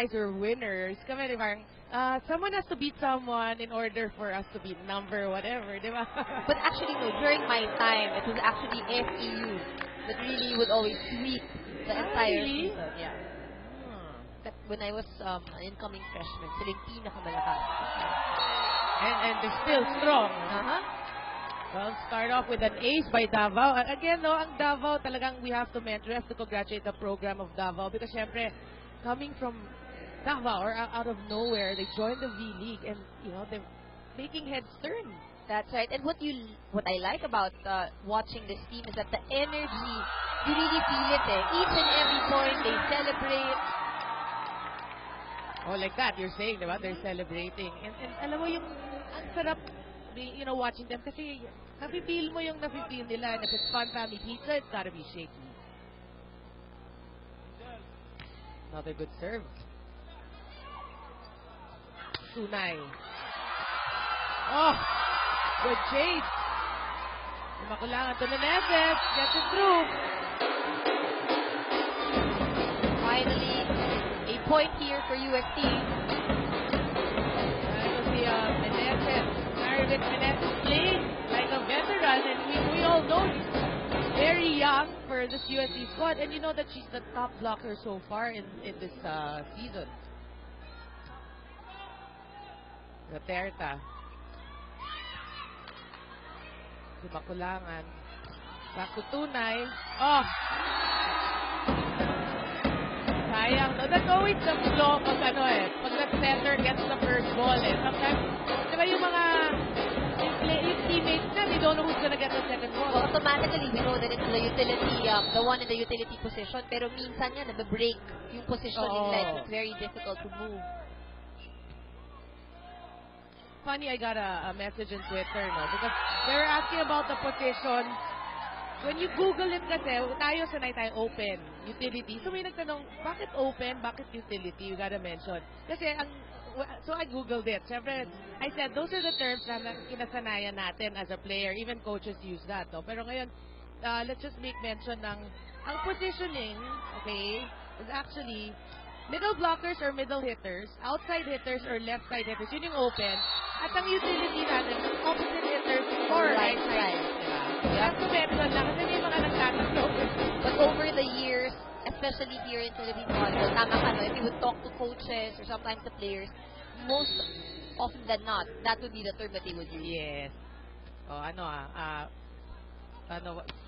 guys were winners, kami di parang, someone has to beat someone in order for us to beat number, whatever, di ba? But actually, no, during my time, it was actually FEU that really would always sweep the entire season. Yeah. That when I was an incoming freshman, sila yung pinakamalakas. And they're still strong. Well, start off with an ace by Davao. And again, no, ang Davao talagang we have to congratulate the program of Davao because syempre, coming from Davao or out of nowhere, they joined the V-League and, you know, they're making heads turn. That's right. And what I like about watching this team is that the energy, you really feel it eh. Each and every point, they celebrate. Oh, like that, you're saying, diba? They're celebrating. And alam mo yung, ang sarap, you know, watching them kasi nafe-feel mo yung nafe-feel nila. And if it's Fun Family Pizza, it's gotta be shaky. Another good serve. Tunay. Oh! Good chase. Makulangan to Meneses. Gets it through. Finally, a point here for UST. That was the Meneses. Marvin Meneses playing like a veteran, and we all know he's very young for this UST squad, and you know that she's the top blocker so far in this season. Gaterta. Makulangan. Back to Tunay. Oh! Sayang. No, that's always the flaw pag pag the center gets the first ball eh. Sometimes, di ba yung mga yung teammates na, they don't know who's gonna get the second ball. So automatically, we know that it's the utility, the one in the utility position. Pero minsan yan, nabe-break yung position nila. It's very difficult to move. Funny, I got a message on Twitter, no? Because they were asking about the position. When you Google it kasi, tayo sanay tayo open, utility. So may nagtanong, bakit open, bakit utility? You gotta mention. Kasi, so I Googled it. Siyempre, I said, those are the terms na kinasanayan natin as a player. Even coaches use that, no? Pero ngayon, let's just make mention ng, ang positioning, okay, is actually middle blockers or middle hitters, outside hitters or left side hitters. Yun yung open. At ang utility natin, opposite hitters or right side. Diba? You have to mention lang kasi may mga nagtatanong. But over the years, especially here in Philippine volleyball, tama ka, no? If you would talk to coaches or sometimes the players, most often than not, that would be the term that they would use. Yes. Oh,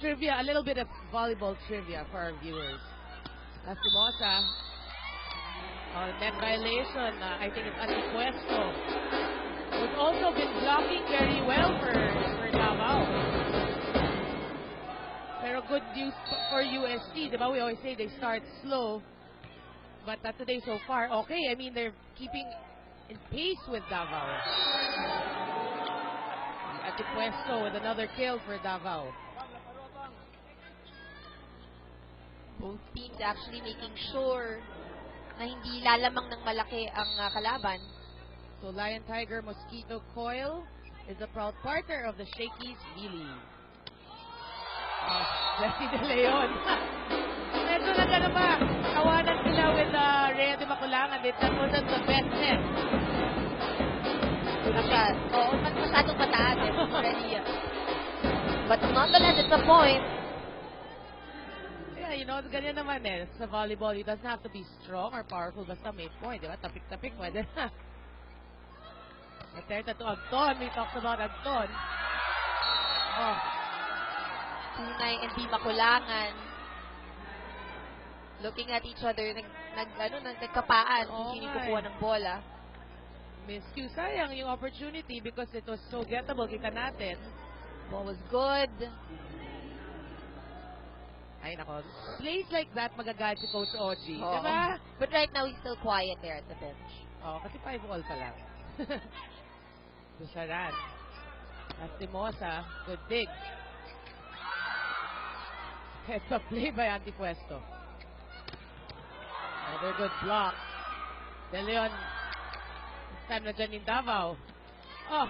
trivia, a little bit of volleyball trivia for our viewers. Lastimosa. Net violation, I think it's Antipuesto. Who's also been blocking very well for Davao. Pero good news for UST, diba? We always say they start slow. But today so far, okay. I mean, they're keeping in pace with Davao. Antipuesto with another kill for Davao. Both teams actually making sure na hindi lalamang ng malaki ang kalaban. So Lion Tiger Mosquito Coil is a proud partner of the Shakey's V-League. Jessie De Leon. Medyo na gano'n ba? Tawanan sila with Rhea de Maculangan. That wasn't the best net. Oo, masyadong mataas eh. But nonetheless, it's a point. You know, ganyan naman eh. Sa volleyball, it doesn't have to be strong or powerful. Basta may point, di ba? Tapik-tapik, pwede na. Gaterta to Agton. We talked about Agton. Oh. Tunay and Di Maculangan. Looking at each other, nagkapaan kung sino kukuha ng bola. Miscue, sayang yung opportunity because it was so gettable. Kita natin. Ball was good. Ay, nako. Plays like that, magagalit si Coach Oji. Diba? But right now, he's still quiet there at the bench. Kasi 5-all pa lang. Busaran. Lastimosa. Good dig. Heads up play by Antipuesto. Another good block. De Leon. This time na dyan in Davao. Oh!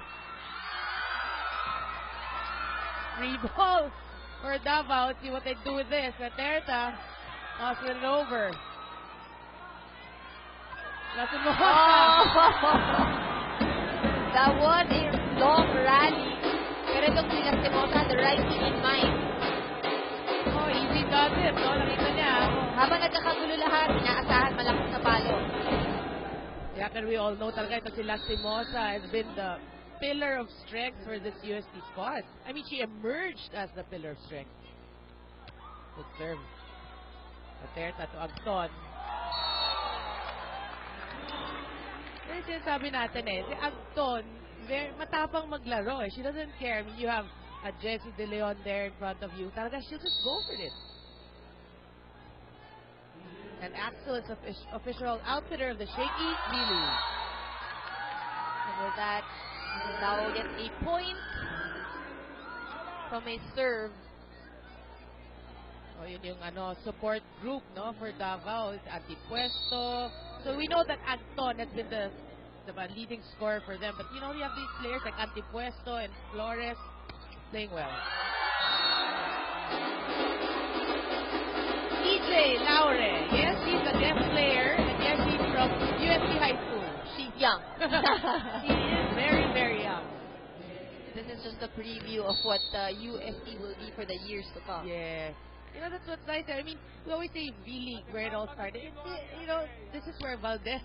Free ball for Davao. Let's see what they do with this. Gaterta. Toss it over. Lastimosa. Oh! That was a long rally. Pero itong si Lastimosa, the right thing in mind. Oh, easy does it, no? Nakita niya. Habang nagkakagulo lahat, inaasahan malakas na palo. Yeah, can we all know talaga ito si Lastimosa has been the pillar of strength for this UST squad. I mean, she emerged as the pillar of strength. Good serve. Paterta to Agton. Yung sinasabi natin si Agton, very matapang maglaro She doesn't care. I mean, you have a Jessie De Leon there in front of you. Talaga, she'll just go for it. And Axel is official outfitter of the Shaky Billy. And with that, Davao gets a point from a serve. O yun yung support group for Davao. It's Antipuesto. So we know that Agton has been the leading scorer for them. But you have these players like Antipuesto and Flores playing well. EJ Laure. Yes, he's a guest player. And yes, he's from UST High School. She's young. She is very, very young. This is just a preview of what UST will be for the years to come. Yeah. That's what's nice. I mean, we always say V-League, where it all started. This is where Valdez,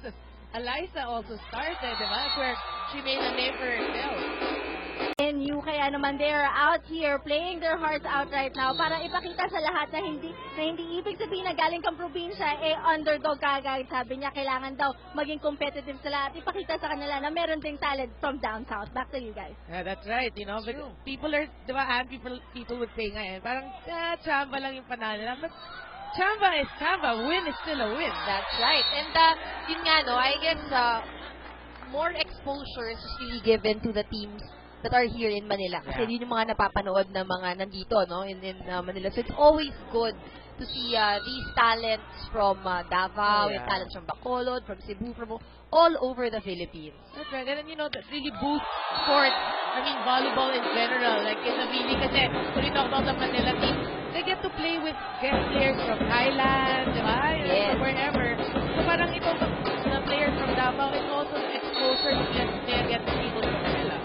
Eliza also started, diba? That's where she made a name for herself. And you, kaya naman they are out here playing their hearts out right now para ipakita sa lahat na hindi ibig sabihin na galing kang probinsya, underdog ka agad. Sabi niya, kailangan daw maging competitive sila at ipakita sa kanila na meron ding talent from down south. Back to you guys. Yeah, that's right. But people are, diba, and people would say ngayon, parang, chamba lang yung panalo lang. But chamba is chamba. Win is still a win. That's right. And yun nga, I guess more exposure is really given to the teams that are here in Manila. Kasi yun yung mga napapanood na mga nandito, in Manila. So it's always good to see these talents from Davao, and talents from Bacolod, from Cebu, from all over the Philippines. That's right. And then, that really boosts sports. I mean, volleyball in general. Like in the V-League, kasi when we talk about the Manila team, they get to play with guest players from Thailand, diba? Yes. From wherever. So parang ito, the players from Davao is also exposure to get the people from Manila.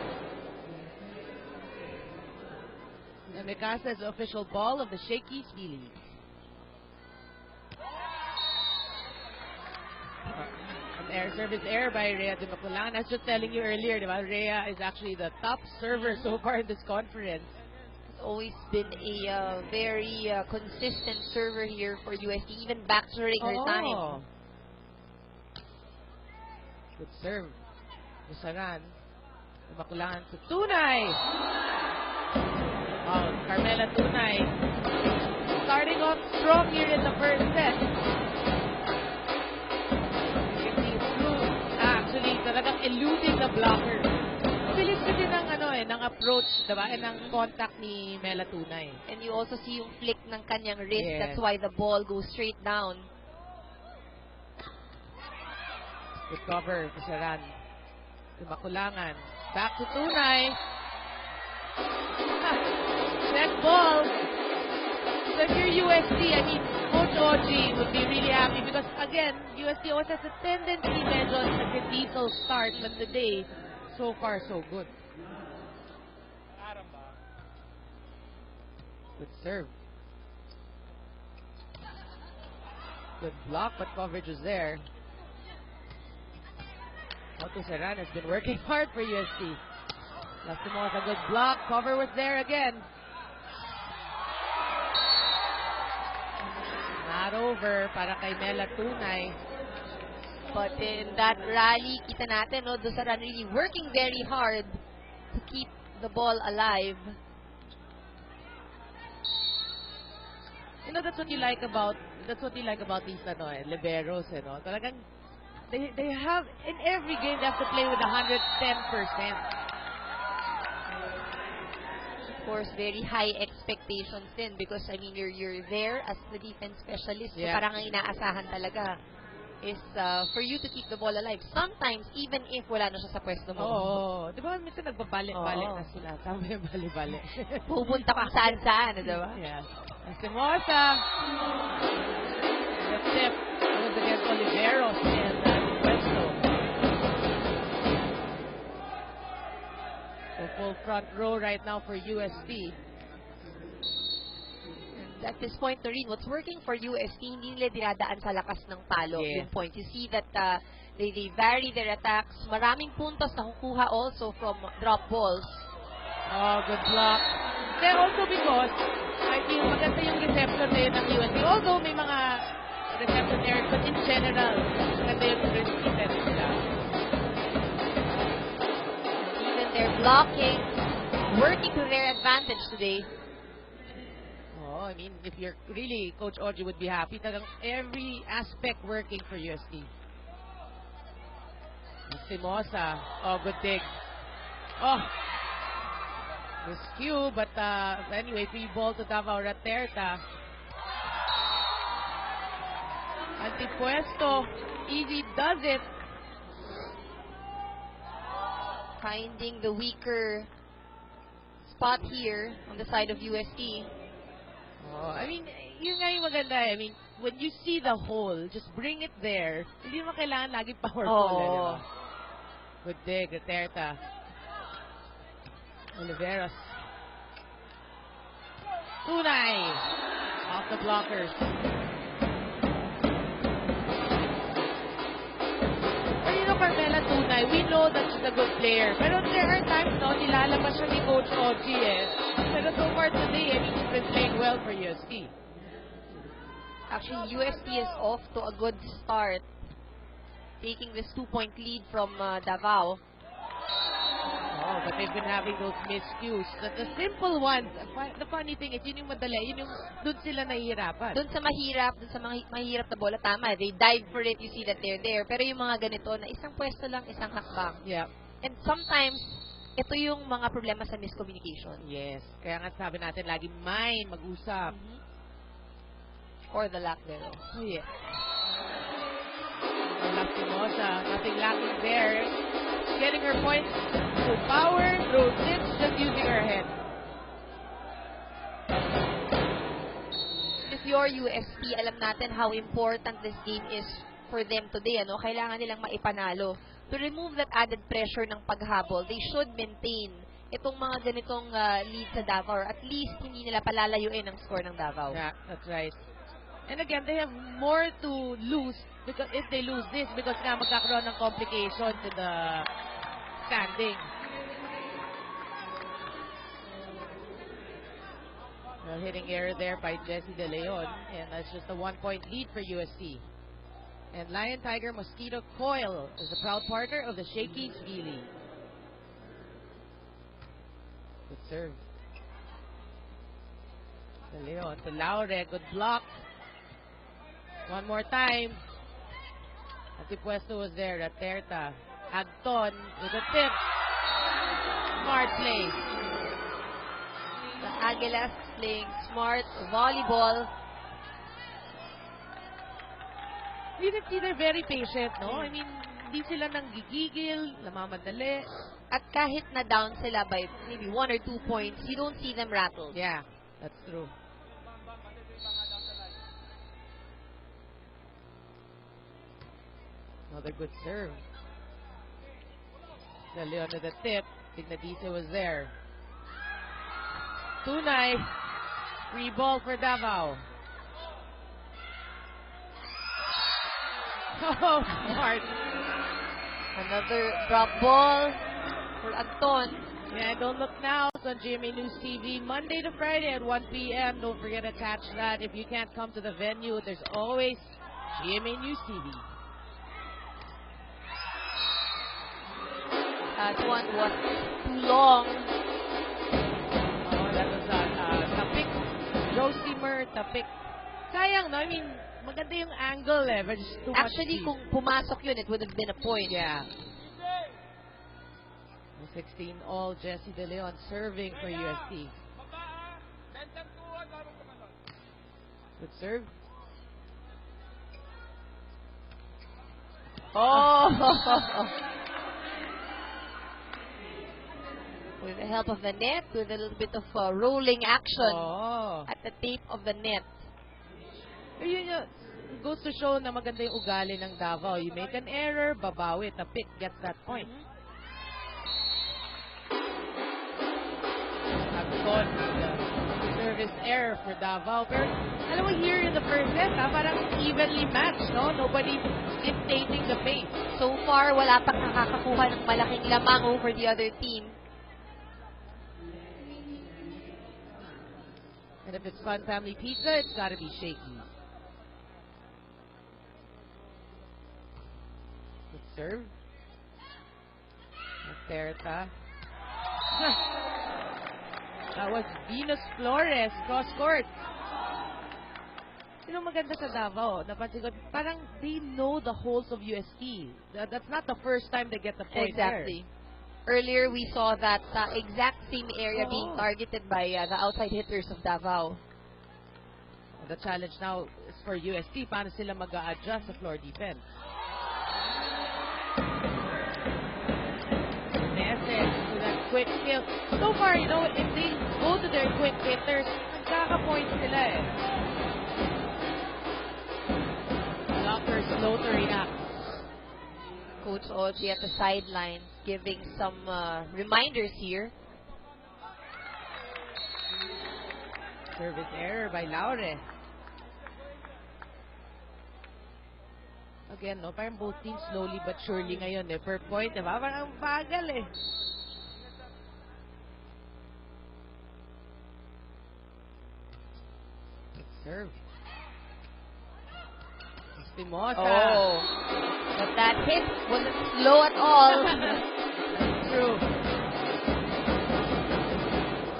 And Mikasa is the official ball of the Shakey's V-League. Service error by Rhea de Maculangan. I was just telling you earlier, Rhea is actually the top server so far in this conference. It's always been a very consistent server here for UST, even back during her time. Good serve. Busaran. De Maculangan to Tunay. Oh, Carmela Tunay. Starting off strong here in the first set. Actually, talagang eluding the blocker. Bilis kasi ng approach, diba? And ng contact ni Mela Tunay. And you also see yung flick ng kanyang wrist. Yes. That's why the ball goes straight down. Good cover, Kusaran. Maculangan. Back to Tunay. Net ball. So if you're UST, I mean, Coach Oji would be really happy because, again, UST always has a tendency medyo at the diesel start, but today, so far, so good. Good serve. Good block, but coverage was there. Otto Serran has been working hard for UST. Lastimosa, good block. Cover was there again. Not over para kay Mela Tunay. But in that rally, kita natin, Dosaran really working very hard to keep the ball alive. That's what you like about these liberos, Talagang they have in every game they have to play with 110%. Of course, very high expectations din because I mean you're there as the defense specialist. So parang ang inaasahan talaga is for you to keep the ball alive. Sometimes even if wala na siya sa pwesto mo. Oo. Di ba minsan nagbabalik-balik na sila. Tama yung balik-balik. Pupunta ka saan-saan, di ba? Yes. Simosa. The tip was against Oliveros and Puesto. front row right now for UST. At this point, Noreen, what's working for UST, hindi nila dinadaan sa lakas ng palo Yes. yung point. You see that they vary their attacks. Maraming puntos na kukuha also from drop balls. Oh, good block. Then also because I feel maganda yung reception na yun ng UST. Although may mga reception errors, but in general, maganda yung reception nila. Even their blocking, working to their advantage today. Oh, I mean, if you're really, Coach Audrey would be happy. Talagang every aspect working for UST. Simosa. Oh, good dig. Oh, miscue, but anyway, free ball to Davao Raterta. Antipuesto. Easy does it. Finding the weaker spot here on the side of UST. Oh, I mean, yun nga yung maganda. I mean, when you see the hole, just bring it there. Hindi mo kailangan lagi powerful. Di ba? Good dig, Raterta. Oliveros. Tunay. Off the blockers. Pero you know, Carmela Tunay, we know that she's a good player. Pero there are times, no, nilalabas siya ni Coach Ogie, eh. Pero so far today, I mean, she's been playing well for UST. Actually, UST is off to a good start, taking this 2-point lead from Davao. Oh, but they've been having those miscues. The simple ones, the funny thing is, yun yung madali, yun yung doon sila nahihirapan. Doon sa mga mahirap na bola, tama, they dive for it, you see that they're there. Pero yung mga ganito na isang pwesto lang, isang hakbang. Yeah. And sometimes, ito yung mga problema sa miscommunication. Yes. Kaya nga sabi natin, lagi mind, mag-usap. Or the lack thereof. Oh, yeah. Simosa, nothing lacking there. Getting her points through power, through tips, just using her head. If you're UST, alam natin how important this game is for them today. Ano? Kailangan nilang maipanalo. To remove that added pressure ng paghabol, they should maintain itong mga ganitong lead sa Davao. Or at least hindi nila palalayuin ang score ng Davao. Yeah, that's right. And again, they have more to lose because if they lose this because nga magkakaroon ng complication to the standing. Well, hitting error there by Jessie De Leon, and that's just a 1-point lead for USC. And Lion Tiger Mosquito Coil is the proud partner of the Shakey's V-League. Good serve. De Leon to Laure, good block. One more time. Antipuesto was there. Raterta. Agton with a tip. Smart play. The Aguilas playing smart volleyball. You can see they're very patient, no? I mean, hindi sila nang gigigil, namamadali. At kahit na down sila by maybe 1 or 2 points, you don't see them rattled. Yeah, that's true. Another good serve. De Leon to the tip. Tignadice was there. Tunay. Free ball for Davao. Oh, smart. Another drop ball for Anton. Yeah, don't look now. It's on GMA News TV Monday to Friday at 1 p.m. Don't forget to catch that. If you can't come to the venue, there's always GMA News TV. That one was too long. Oh, that was tapik. Josimer, tapik. Sayang, no? I mean, maganda yung angle eh, but just too much Actually, speed. kung pumasok yun, it would have been a point. Yeah. 16 all, Jessie De Leon serving for UST. Good serve. Oh! With the help of the net, with a little bit of rolling action Oh. at the tape of the net. Yun yun. Goes to show na maganda yung ugali ng Davao. You make an error, babawi, tapik, get that point. gone with the service error for Davao. Pero, alam mo, here in the first set, parang evenly matched, no? Nobody dictating the pace. So far, wala pang nakakakuha ng malaking lamang over the other team. And if it's Fun Family Pizza, it's gotta be shaky. Good serve. Terta. That was Venus Flores, cross court. Sino maganda sa Davao? Napansin ko, parang they know the holes of UST. That's not the first time they get the point Exactly. Earlier, we saw that exact same area being targeted by the outside hitters of Davao. The challenge now is for UST. Paano sila mag-a-adjust sa floor defense? Neses to that quick kill. So far, you know, if they go to their quick hitters, magkaka-point sila eh. Blockers slow to react. Coach Oji at the sideline giving some reminders here. Service error by Laure. Again, no, parang both teams slowly but surely ngayon eh. Per point, diba? Parang bagal eh. Good serve. Espinosa. Oh. But that hit wasn't slow at all. True.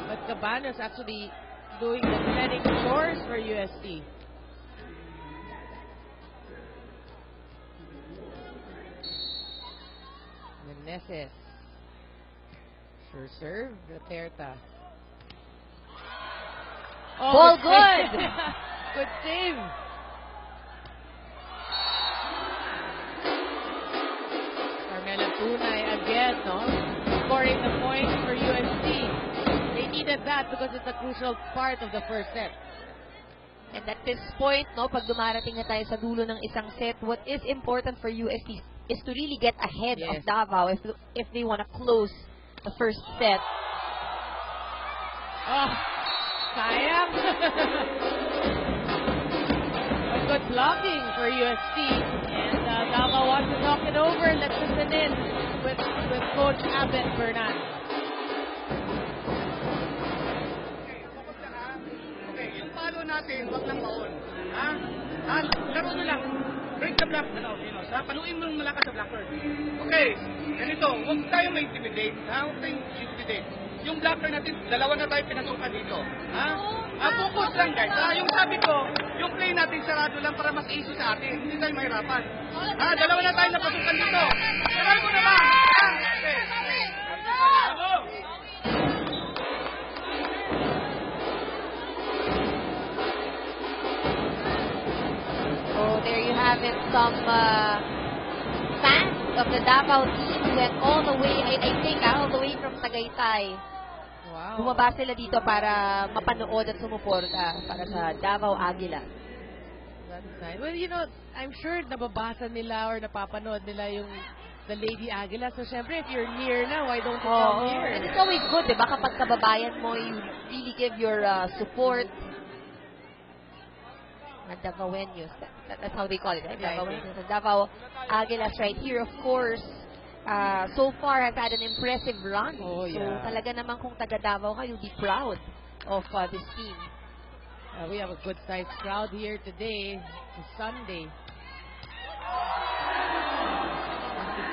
But Cabanas actually doing the threading chores for UST. Meneses. Sure serve. Terta. Oh, Ball good. Good save. Carmela Tunay again, no? Scoring the point for UST. They needed that because it's a crucial part of the first set. And at this point, no, pag dumarating na tayo sa dulo ng isang set, what is important for UST is to really get ahead of Davao if they want to close the first set. Oh, sayang. A good blocking for UST. And Davao wants to talk it over. Let's listen in with Coach Abet Bernat. Okay, yung palo natin, wag lang maon. Ha? Laro nyo lang. Break the block. Paluin mo malakas sa blocker. Okay, ganito. Huwag tayong ma-intimidate. Huwag tayong intimidate. Yung blocker natin, dalawa na tayo pinasukan dito. Focus lang guys. Yung sabi ko, yung play natin sarado lang para mas easy sa atin. Hindi tayo mahirapan. Dalawa na tayo napasukan dito. Sarado mo na lang. Okay. So there you have it. Some fans of the Davao team went all the way, I think, all the way from Tagaytay. Wow. Bumaba sila dito para mapanood at sumuporta para sa Davao Aguila. That's nice. Well, you know, I'm sure nababasa nila or napapanood nila yung the Lady Aguila. So, syempre, if you're near na, why don't you come here? And it's always good, diba? Kapag kababayan mo, you really give your support. Davaoenos. That's how they call it, right? Yeah, Davaoenos. And Davao Aguilas right here, of course, so far has had an impressive run. Oh, yeah. So talaga naman kung taga Davao ka, you'll be proud of this team. We have a good-sized crowd here today. It's Sunday.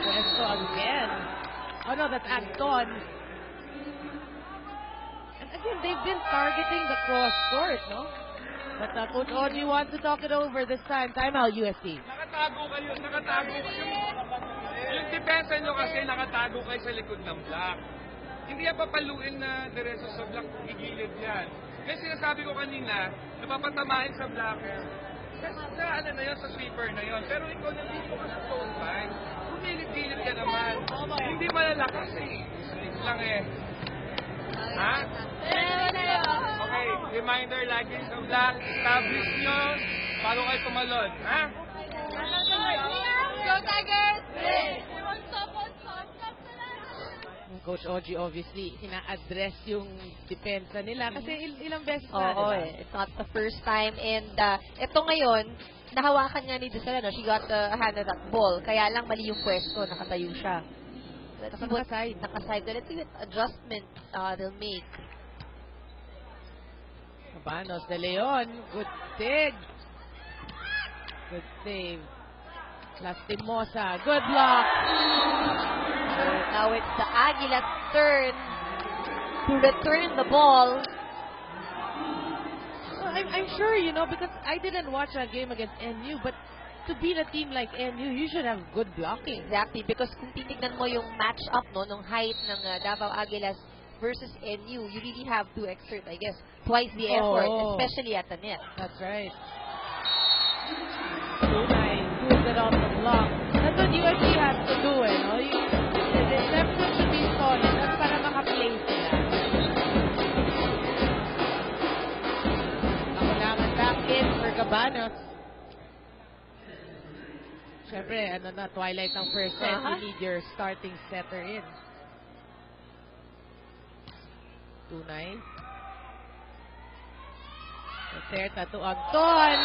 Puesto again. Oh no, that's Anton. And again, they've been targeting the cross court, no? But Coach Oji wants to talk it over this time. Timeout, UST. Nakatago kayo. Yung depensa nyo kasi nakatago kayo sa likod ng block. Hindi yan papaluin na diretso sa block, gigilid yan. Kasi sinasabi ko kanina, napapatamahin sa blocker. Sa ano na yun, sa sweeper na yun. Pero ikaw nandito ka sa phone line. Gumilid-gilid ka naman. Hindi malalakas eh. Slick lang eh. Ha? Okay, reminder lagi sa block. Establish nyo bago kayo tumalon. Ha? Go Tigers! Coach Ogie obviously ina-address yung depensa nila kasi ilang beses na, Oo, diba? it's not the first time. And ito ngayon, nahawakan nga ni Dusela, no? She got a hand of that ball. Kaya lang mali yung pwesto, nakatayo siya. Let's see what nakaside. Let's see what adjustment they'll make. Cabanos de Leon, good dig. Good save. Lastimosa, good block. So now it's the Aguila's turn to return the ball. I'm sure, you know, because I didn't watch that game against NU, but to beat a team like NU, you should have good blocking. Exactly, because kung titignan mo yung match-up, no, nung height ng Davao Aguilas versus NU, you really have to exert, I guess, twice the effort, especially at the net. That's right. Tunay, moves it off the block. That's what USC has to do, eh, no? The reception should be solid. That's para maka-play sila. Nakulangan back in for Cabanos. Siyempre, ano na, twilight ng first set. You need your starting setter in. Tunay. Terta to Agton.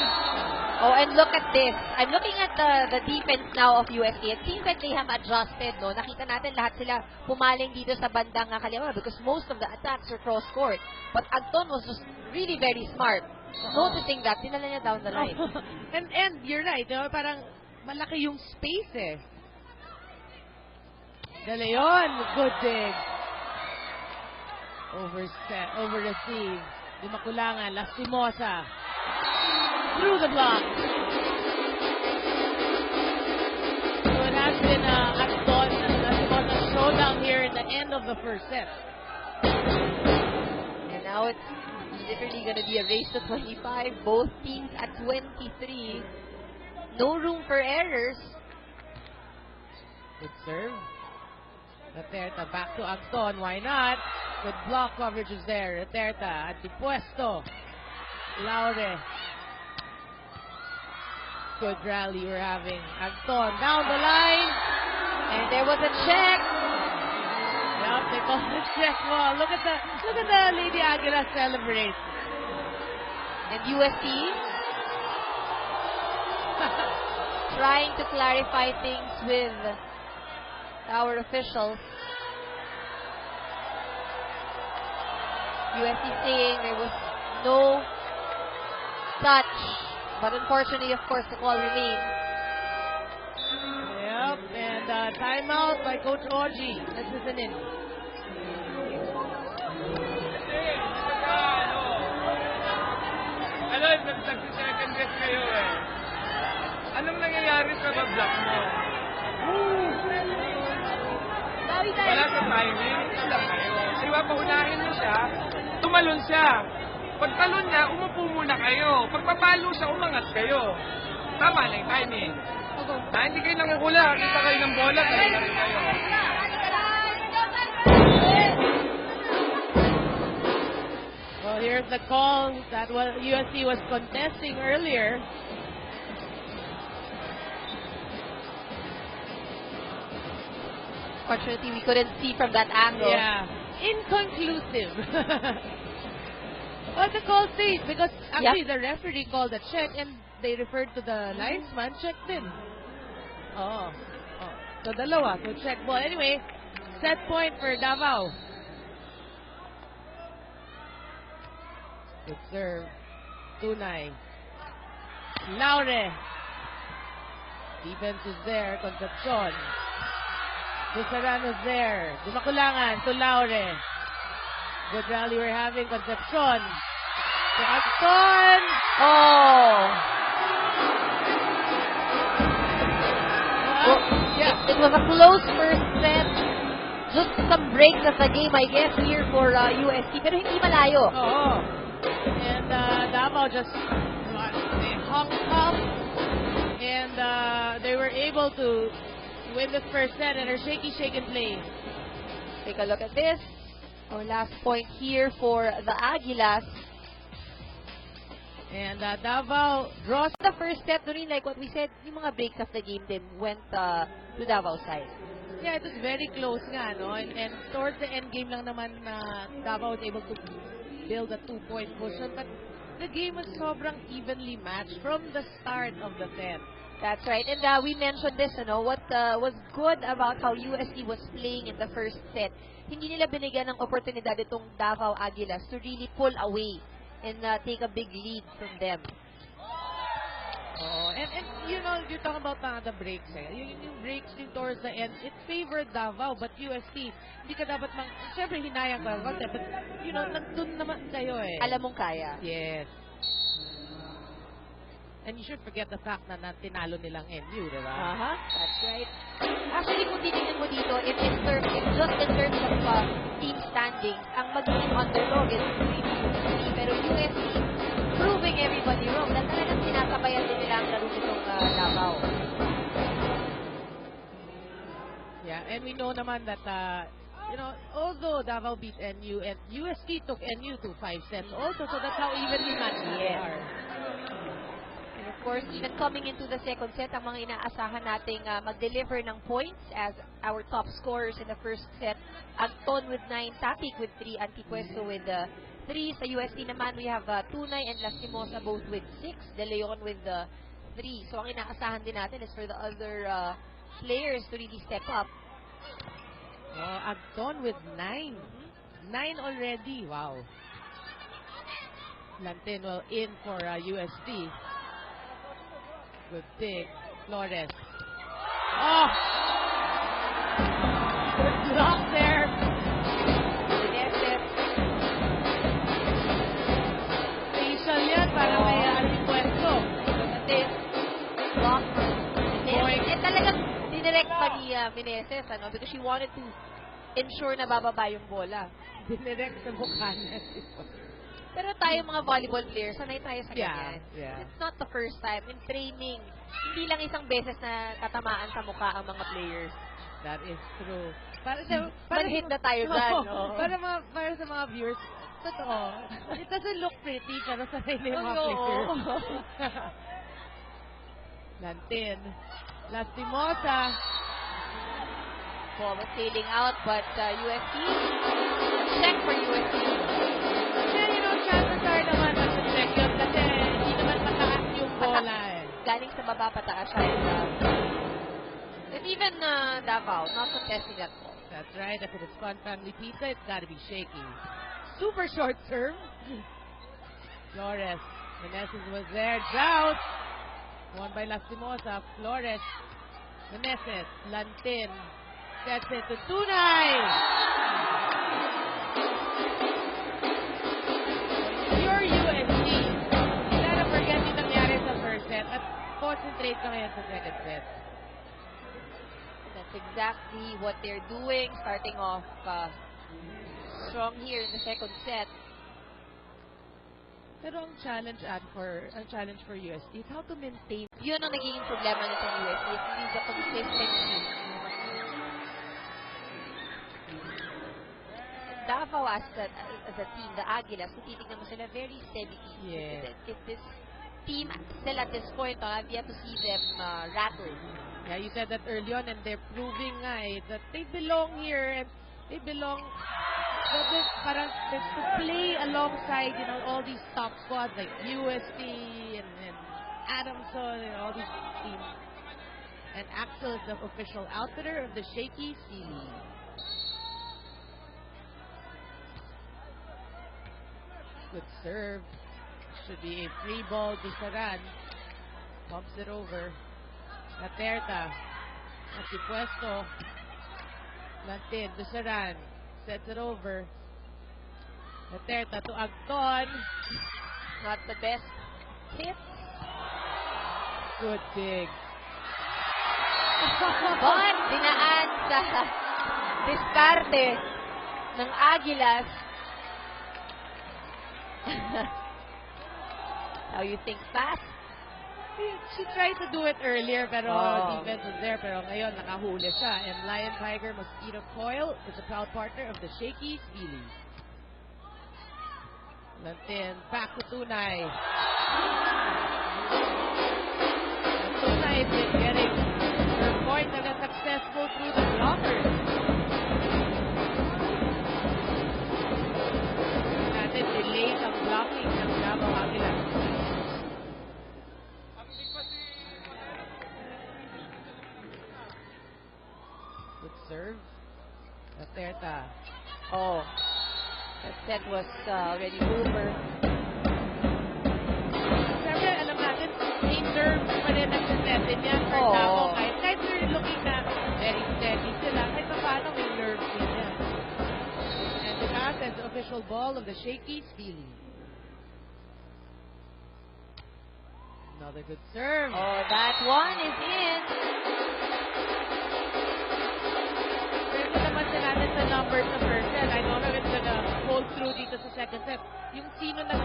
Oh, and look at this. I'm looking at the defense now of USC. It seems like they have adjusted, no? Nakita natin lahat sila pumaling dito sa bandang kaliwa because most of the attacks were cross-court. But Agton was just really very smart. Noticing that, dinala niya down the line. And you're right, no? Parang malaki yung space, eh. De Leon, good dig. Over receive. Di makulangan, Lastimosa. Through the block. So it has been Agton and Lastimosa showdown here in the end of the first set. And now it's literally going to be a race to 25. Both teams at 23. No room for errors. Good serve. Reterta back to Agton. Why not? Good block coverage is there. Reterta at the puesto. Laure. Good rally we're having. Agton down the line. And there was a check. Yup, they call it check ball. Look at the Lady Aguila celebrate. And USC trying to clarify things with our officials. USC saying there was no touch, but unfortunately, of course, the call remains. Yep, and timeout by Coach Ogie. Let's listen in. Ano, nag-second guess kayo eh. Anong nangyayari sa block mo? Wala sa timing, lang kayo. Diba, paunahin mo siya, tumalon siya. Pag talon niya, umupo muna kayo. Pag papalo siya, umangat kayo. Tama na yung timing. Hindi kayo nangukula, kita kayo ng bola, tayo na rin kayo. Well, here's the call that USC was contesting earlier. Fortunately, we couldn't see from that angle. Yeah. Inconclusive. But the call stays because actually the referee called a check and they referred to the linesman, checked in. Oh. So dalawa. So check ball. Anyway, set point for Davao. Good serve. Tunay. Laure. Defense is there. Concepcion. Busarano's there. Dumakulangan to Laure. Good rally we're having. Concepcion. To Agton. Oh! It was a close first set. Just some breaks of the game, I guess, here for USC. Pero hindi malayo. Oh. And Davao just hung up. And they were able to win the first set and are shaky and play. Take a look at this. Our last point here for the Aguilas. And Davao draws. The first set, like what we said, yung mga breaks of the game then went to Davao side. Yeah, it was very close nga, no? And towards the end game lang naman na Davao was able to build a 2-point cushion. But the game was sobrang evenly matched from the start of the set. That's right. And we mentioned this, what was good about how UST was playing in the first set. Hindi nila binigyan ng oportunidad itong Davao Aguilas to really pull away and take a big lead from them. Oh, and you talking about the breaks yung breaks din towards the end, it favored Davao, but UST, hindi ka dapat siyempre hinayang ka, but nandun naman kayo eh. Alam mong kaya. Yes. And you should forget the fact na tinalo nilang MU, di ba? That's right. Actually, kung titignan mo dito, just in terms of team standings, ang magiging underdog is 3-2. Pero UST, proving everybody wrong, dahil talagang sinasabayan din nila ang laro nitong Davao. Yeah, and we know naman that, although Davao beat NU, and UST took NU to 5 sets also, so that's how evenly matched they are. Of course, even coming into the second set, ang mga inaasahan nating mag-deliver ng points as our top scorers in the first set. Anton with 9, Tapik with 3, Antipuesto with 3. Sa UST naman, we have Tunay and Lastimosa both with 6, De Leon with 3. So, ang inaasahan din natin is for the other players to really step up. Anton with 9. 9 already. Wow. Lantin will in for UST. Good dig. Flores. Oh! Good block there. Facial yan para may Antipuesto. Block for Meneses. Eh talagang dinirect pa ni Meneses, because she wanted to ensure na bababa yung bola. Dinirect sa mukha niya. Pero tayo mga volleyball players, sanay tayo sa ganyan. Yeah. It's not the first time. In training, hindi lang isang beses na tatamaan sa mukha ang mga players. That is true. Manhit na tayo dyan. No? Para sa mga viewers, totoo. It doesn't look pretty, pero sanay na yung mga players. Lantin. Lastimosa. Ball was sailing out, but UST, check for UST. Chances are naman na check yun kasi hindi naman mataas yung bola eh. Galing sa baba pataas siya. And even Davao, not contesting that ball. That's right. If it is Fun Family Pizza, it's gotta be shaky. Super short serve. Flores. Meneses was there. Drought. Won by Lastimosa. Flores. Meneses. Lantin. Sets it to Tunay. UST. Sana forget yung nangyari sa first set at concentrate ka ngayon sa second set. That's exactly what they're doing, starting off strong here in the second set. Pero ang challenge for UST is how to maintain. Yun ang nagiging problema nito ng UST, hindi the consistency. Davao as a team, the Aguilas, kung titignan mo sila, very steady team. Yeah. If this team, still at this point, I've yet to see them rattle. Yeah, you said that early on, and they're proving that they belong here, and they belong parang to play alongside, all these top squads like UST and Adamson and all these teams. And Axel is the official outfitter of the Shaky Sealy. Good serve. Should be a free ball. Dusaran bumps it over. Laterta. Antipuesto. Lantin. Dusaran sets it over. Laterta to Agton. Not the best hit. Good dig. But dinaan sa diskarte ng Aguilas. How you think fast? She tried to do it earlier, pero defense was there. Pero ngayon, nakahuli siya. And Lion Tiger Mosquito Coil is a proud partner of the Shakies Phillies. Lantin, back to Tunay. Tunay has been getting her point and successful through the blocker Good serve. Aperta. Oh. That set was already over. Siyempre, alam natin, may nerves pa rin ang natin yan. Oo. Davao, kahit we're looking na very steady sila, kahit pa paano may nerves din yan. And the last is the official ball of the Shakey's feeling. Another good serve. Oh, that one is in. Pero kung naman din natin sa numbers sa first set, I don't know if it's gonna hold through dito sa second set. Yung sino na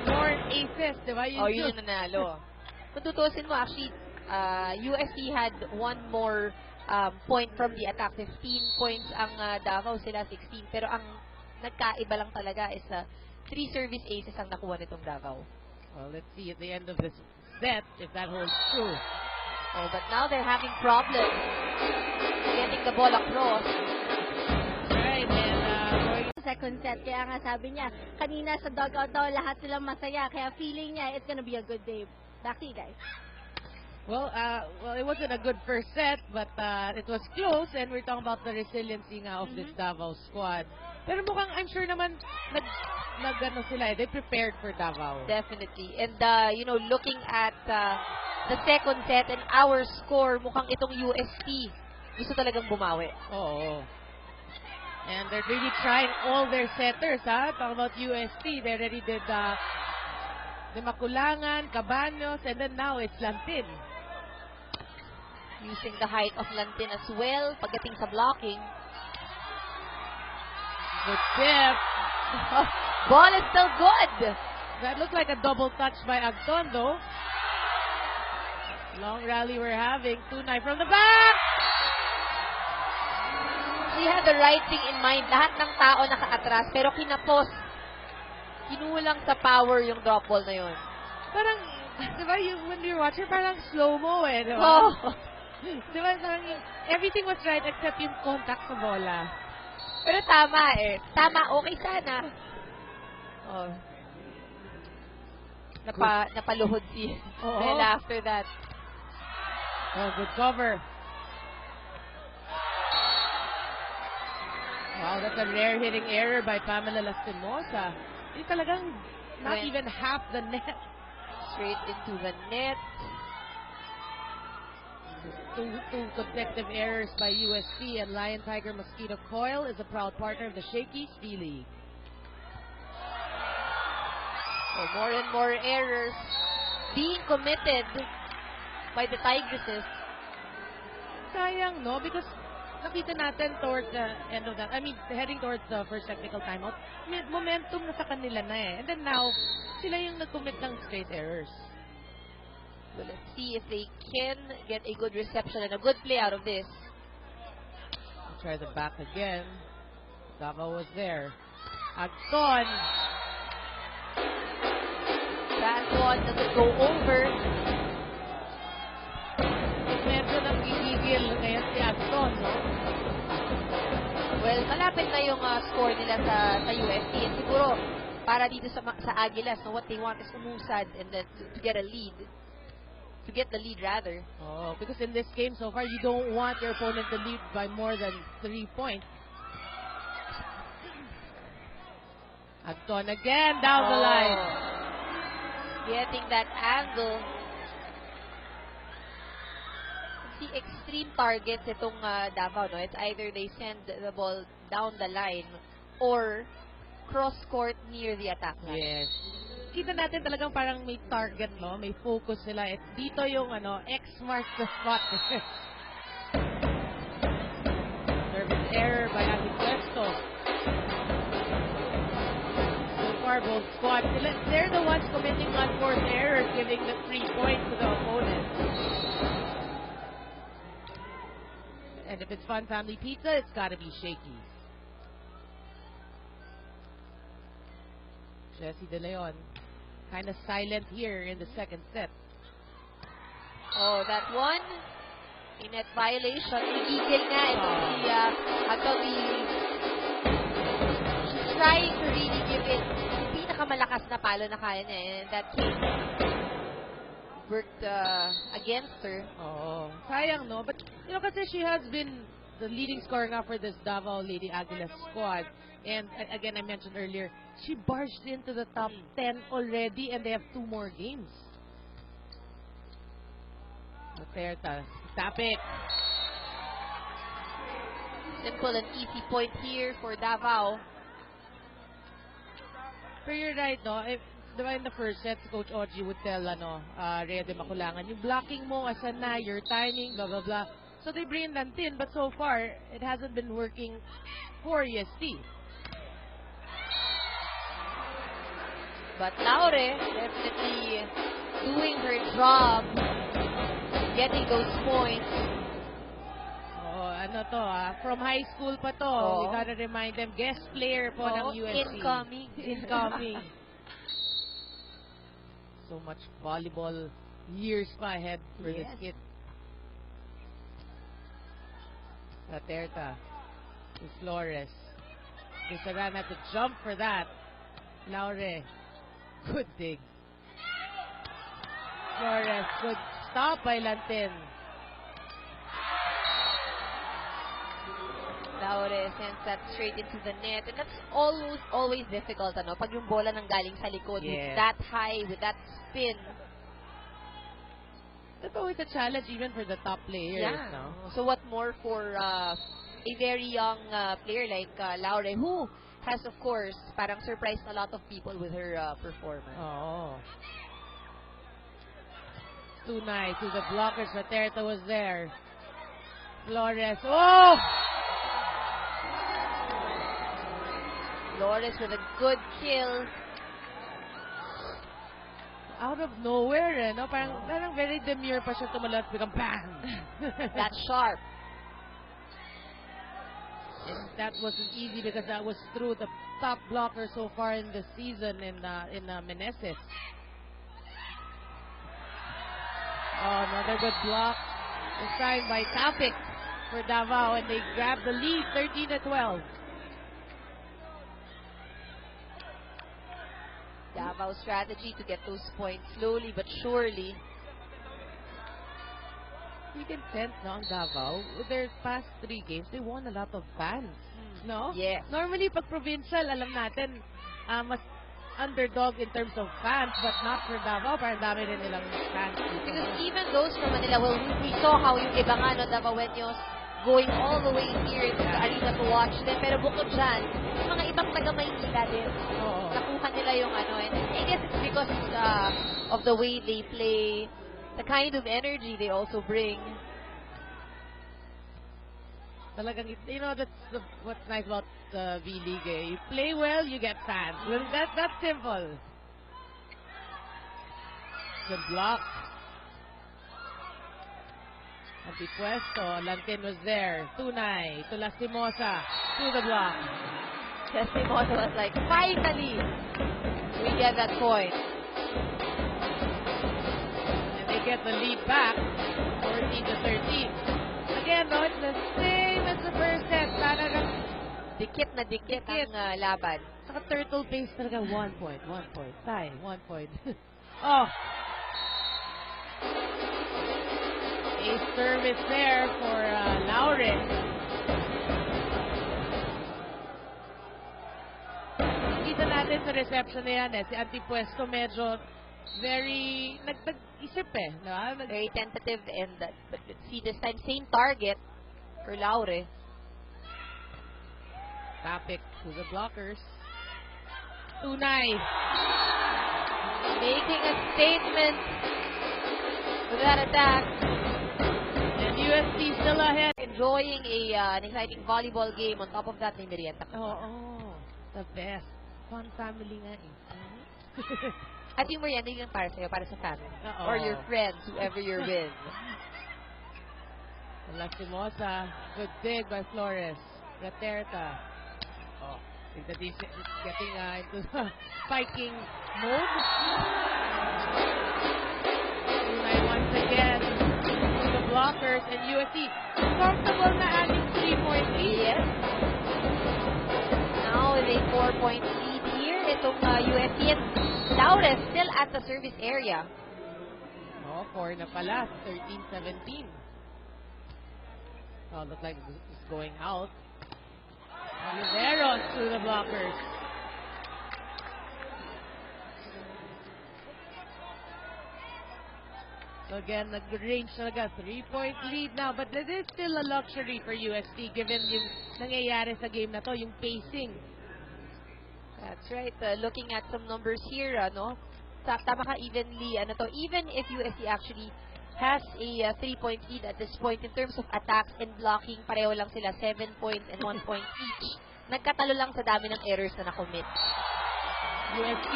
more aces, di ba? Oh, yun yung nanalo. Kung tutusin mo, actually, USC had one more point from the attack. 15 points ang Davao, sila 16. Pero ang nagkaiba lang talaga is 3 service aces ang nakuha nitong Davao. Well, let's see at the end of this set if that holds true. Oh, but now they're having problems getting the ball across. Right, and Second set, kaya nga sabi niya, kanina sa dugout daw, lahat silang masaya, kaya feeling niya, it's gonna be a good day. Back to you guys. well, it wasn't a good first set, but it was close, and we're talking about the resiliency nga of this Davao squad. Pero mukhang, I'm sure naman, nag-ano sila, they prepared for Davao. Definitely. And, looking at the second set and our score, mukhang itong UST gusto talagang bumawi. Oo. And they're really trying all their setters, ha? Talking about UST, they already did the Maculangan, Cabaños, and then now it's Lantin. Using the height of Lantin as well, pagdating sa blocking. Good tip. Ball is still good. That looked like a double touch by Agton, though. Long rally we're having. 2-9 from the back. She had the right thing in mind. Lahat ng tao nakaatras, pero kinapos. Kinulang sa power yung drop ball na yun. Parang, di ba, when you're watching, parang slow-mo eh, di ba? Oh. Di ba, parang everything was right except yung contact sa bola. Pero tama eh. Tama, okay sana. Oh. Napaluhod si Oo. Bella after that. Oh, good cover. Wow, that's a rare hitting error by Pamela Lastimosa. Hindi talagang not Went even half the net. straight into the net. Two consecutive errors by USC, and Lion Tiger Mosquito Coil is a proud partner of the Shakey's V-League. So more and more errors being committed by the Tigresses. Sayang, no? Because nakita natin towards the end of that, heading towards the first technical timeout, momentum na sa kanila na eh. And then now, sila yung nag-commit ng straight errors. Well, let's see if they can get a good reception and a good play out of this. Try the back again. Davao was there. Agton. That one doesn't go over. Medyo nang gigigil ngayon si Agton, no? Well, malapit na yung score nila sa UST. And siguro, para dito sa Aguilas, no, what they want is umusad and then to get a lead. To get the lead, rather. Oh, because in this game so far, you don't want your opponent to lead by more than 3 points. Agton again, down the line. Getting that angle. See, extreme targets itong Davao, no? It's either they send the ball down the line or cross-court near the attack line. Yes. Kita natin talagang parang may target, no? May focus sila. At dito yung X marks the spot. Service error by Aguilesto. So far, both squads, they're the ones committing unforced errors, giving the 3 points to the opponent. And if it's Fun Family Pizza, it's gotta be Shakey's. Jessie De Leon, kind of silent here in the second set. Oh, that one, a net violation. Igigil nga ito si Agawi. She's trying to really give it yung pinakamalakas na palo na kaya niya. And that came worked against her. Oh, sayang, no? But, kasi she has been the leading scorer nga for this Davao Lady Aguilas squad. And again, I mentioned earlier, she barged into the top 10 already, and they have 2 more games. Duterte, Tapik. Simple and easy point here for Davao. But you're right, no? Diba in the first set, Coach Oji would tell, Rhea de Maculangan, yung blocking mo, asan na, your timing, blah, blah, blah. So they bring Lantin, but so far, it hasn't been working for EST. But Laure definitely doing her job, getting those points. Oh, ano to, from high school pa to. Oo. We gotta remind them, guest player po ng USC. Incoming. Incoming. So much volleyball years pa ahead for this kid. Laterta to Flores. Bisaran had to jump for that. Laure. Good dig. Flores. Good stop by Lantin. Laure sends that straight into the net. And that's always difficult, pag yung bola nang galing sa likod with that high, with that spin. That's always a challenge even for the top players, no? So what more for a very young player like Laure, who has, of course, parang surprised a lot of people with her performance. Oh. Tunay to the blockers. Laterta was there. Flores. Oh! Flores with a good kill. Out of nowhere, no? Parang very demure pa siya tumalon. Biglang bang! That's sharp. And that wasn't easy because that was through the top blocker so far in the season in Meneses. Oh, another good block. This time by Tapik for Davao, and they grab the lead, 13-12. Davao strategy to get those points slowly but surely. You can sense now Davao, with their past 3 games, they won a lot of fans. No? Yes. Normally, pag provincial, alam natin, mas underdog in terms of fans, but not for Davao. Parang dami rin nilang fans. Because even those from Manila, well, we saw how yung iba nga, Davaoenos going all the way here to the arena to watch them. Pero bukod dyan, yung mga ibang taga-Maynila din. Oo. Nakuha nila yung and I guess it's because of the way they play, the kind of energy they also bring. Talagang, that's what's nice about the V-League. You play well, you get fans. Well, that's simple. Good block. Antipuesto. Lantin was there. Tunay to Lastimosa. To the block. Lastimosa was like, finally, we get that point. And they get the lead back. 14-13. Again, no, it's the same as the first set. Talagang Dikit na dikit ang laban. saka turtle pace talaga. 1 point. Tie. 1 point. Oh. A service there for Laure. Kita natin sa reception na yan si Antipuesto medyo very nag-isip no? Very tentative and but see this time same target for Laure. Tapik to the blockers. Tunay. Making a statement with that attack. And USC still ahead. Enjoying an exciting volleyball game. On top of that, may merienda ka pa. Oh, the best. Fun family nga At yung merienda yung para sa'yo, para sa family. Oo. Or your friends, whoever you're with. Lastimosa. Good dig by Flores. Laterta. Oh, I think that he's getting into the spiking mode. Tunay once again to the blockers, and USC comfortable na adding 3-point lead. Yes. Now with a 4-point lead here, itong USC and Laure still at the service area. Oh, 4 na pala. 13-17. Oh, looked like it's going out. Oliveros to the blockers. So again, nag-range talaga. 3-point lead now. But this is still a luxury for UST given yung nangyayari sa game na to, yung pacing. That's right. Looking at some numbers here, tama ka, evenly, even if UST actually has a 3-point lead at this point in terms of attacks and blocking, pareho lang sila, 7 points and 1 point each. Nagkatalo lang sa dami ng errors na na-commit. UST.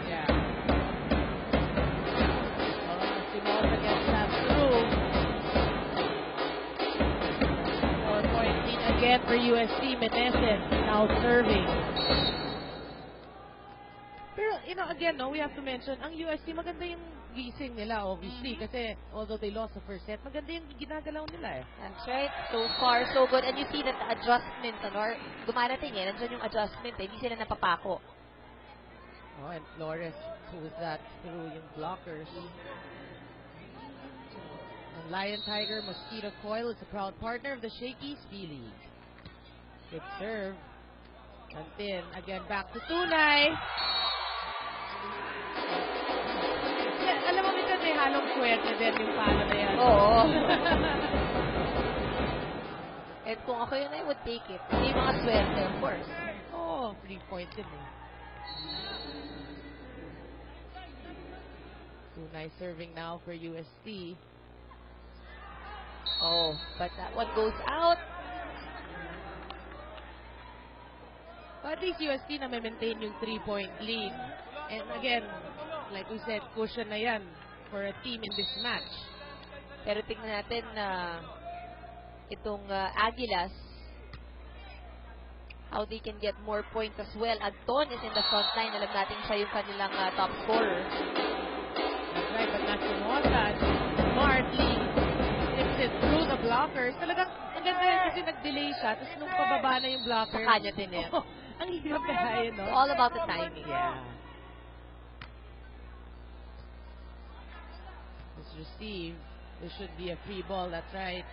Yeah. Simone gets that through. 4-point lead again for UST. Meneses now serving. Pero, again, we have to mention, ang UST, maganda yung gising nila, obviously. Kasi, although they lost the first set, maganda yung ginagalaw nila eh. That's right. So far, so good. And you see that the adjustment, dumarating nandiyan yung adjustment hindi sila napapako. Oh, and Flores pulls that through yung blockers. And Lion Tiger Mosquito Coil is a proud partner of the Shakey's B-League. Good serve. And then, again, back to Tunay. Yeah, alam mo, minsan may halong swerte din yung palo na yan. Oo. And kung ako yun, I would take it. May mga swerte, of course. Oh, 3-point din eh. Tunay serving now for UST. Oh, but that one goes out. But at least UST na may maintain yung 3-point lead. And again, like we said, cushion na yan for a team in this match. Pero tingnan natin na itong Aguilas, how they can get more points as well. Anton is in the front line. Alam natin siya yung kanilang top scorer. That's right, but not Simosa. Smartly tips it through the blockers. Talagang ang ganda yun kasi nag-delay siya. Tapos nung pababa na yung blocker. Sa kanya din yan. Ang hirap kaya yun, no? It's all about the timing. Yeah. It's received. This should be a free ball. That's right.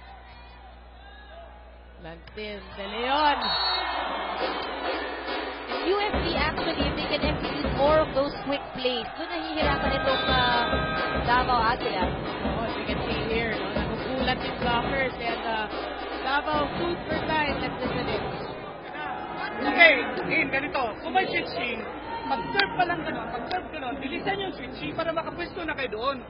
Lantin, De Leon. USP actually, if they can execute more of those quick plays, doon nahihirapan itong Davao Aguilas. Oh, as you can see here, no? Nagugulat yung blockers. And Davao food for time. Let's listen in. Okay, ganito. Kung may switching, pag-serve pa lang gano'n, bilisan yung switching para makapwesto na kayo doon.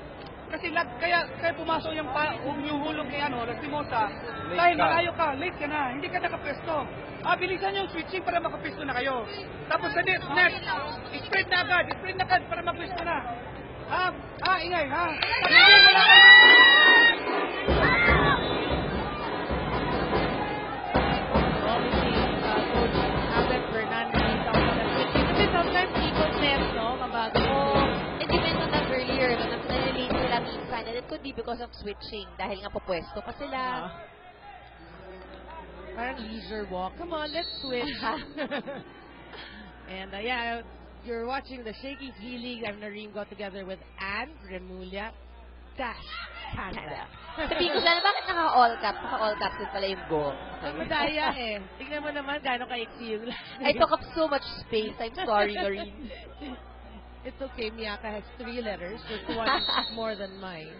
Kasi kaya pumasok yung hulog kay Rastimosa. Dahil malayo ka, late ka na, hindi ka nakapwesto. Bilisan yung switching para makapwesto na kayo. Tapos sa next, spread na agad para makapwesto na. Ingay, Hindi, wala kayo. Sometimes people sense, no? Mabagal. And you mentioned that earlier, nalilate sila minsan, and it could be because of switching, dahil nga papwesto pa sila. Parang leisure walk. Come on, let's switch. And yeah, you're watching the Shakey's V-League. I'm Nareem, got together with Anne Remulla, Canada. Sabihin ko sana, bakit naka-all caps? Naka-all caps din pala yung goal. Ang madaya eh. Tingnan mo naman gano'ng kaiksi yung I took up so much space. I'm sorry, Noreen. It's okay. Miyaka has 3 letters. Just one more than mine.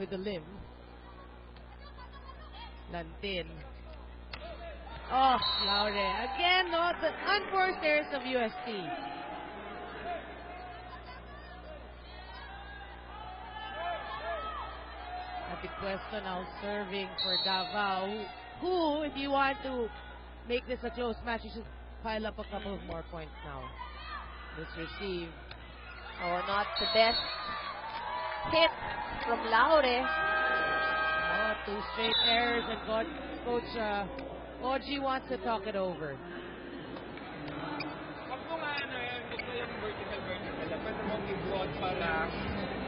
With the limb. Lantin. Oh, Laure. Again, no? The unforced errors of UST. Atipuesto now serving for Davao, who, if you want to make this a close match, you should pile up a couple of more points now. This receive. Oh, not the best hit from Laure. Oh, 2 straight errors, and Coach Oji wants to talk it over. Pag kung gusto yung vertical, pwede mong i-broad para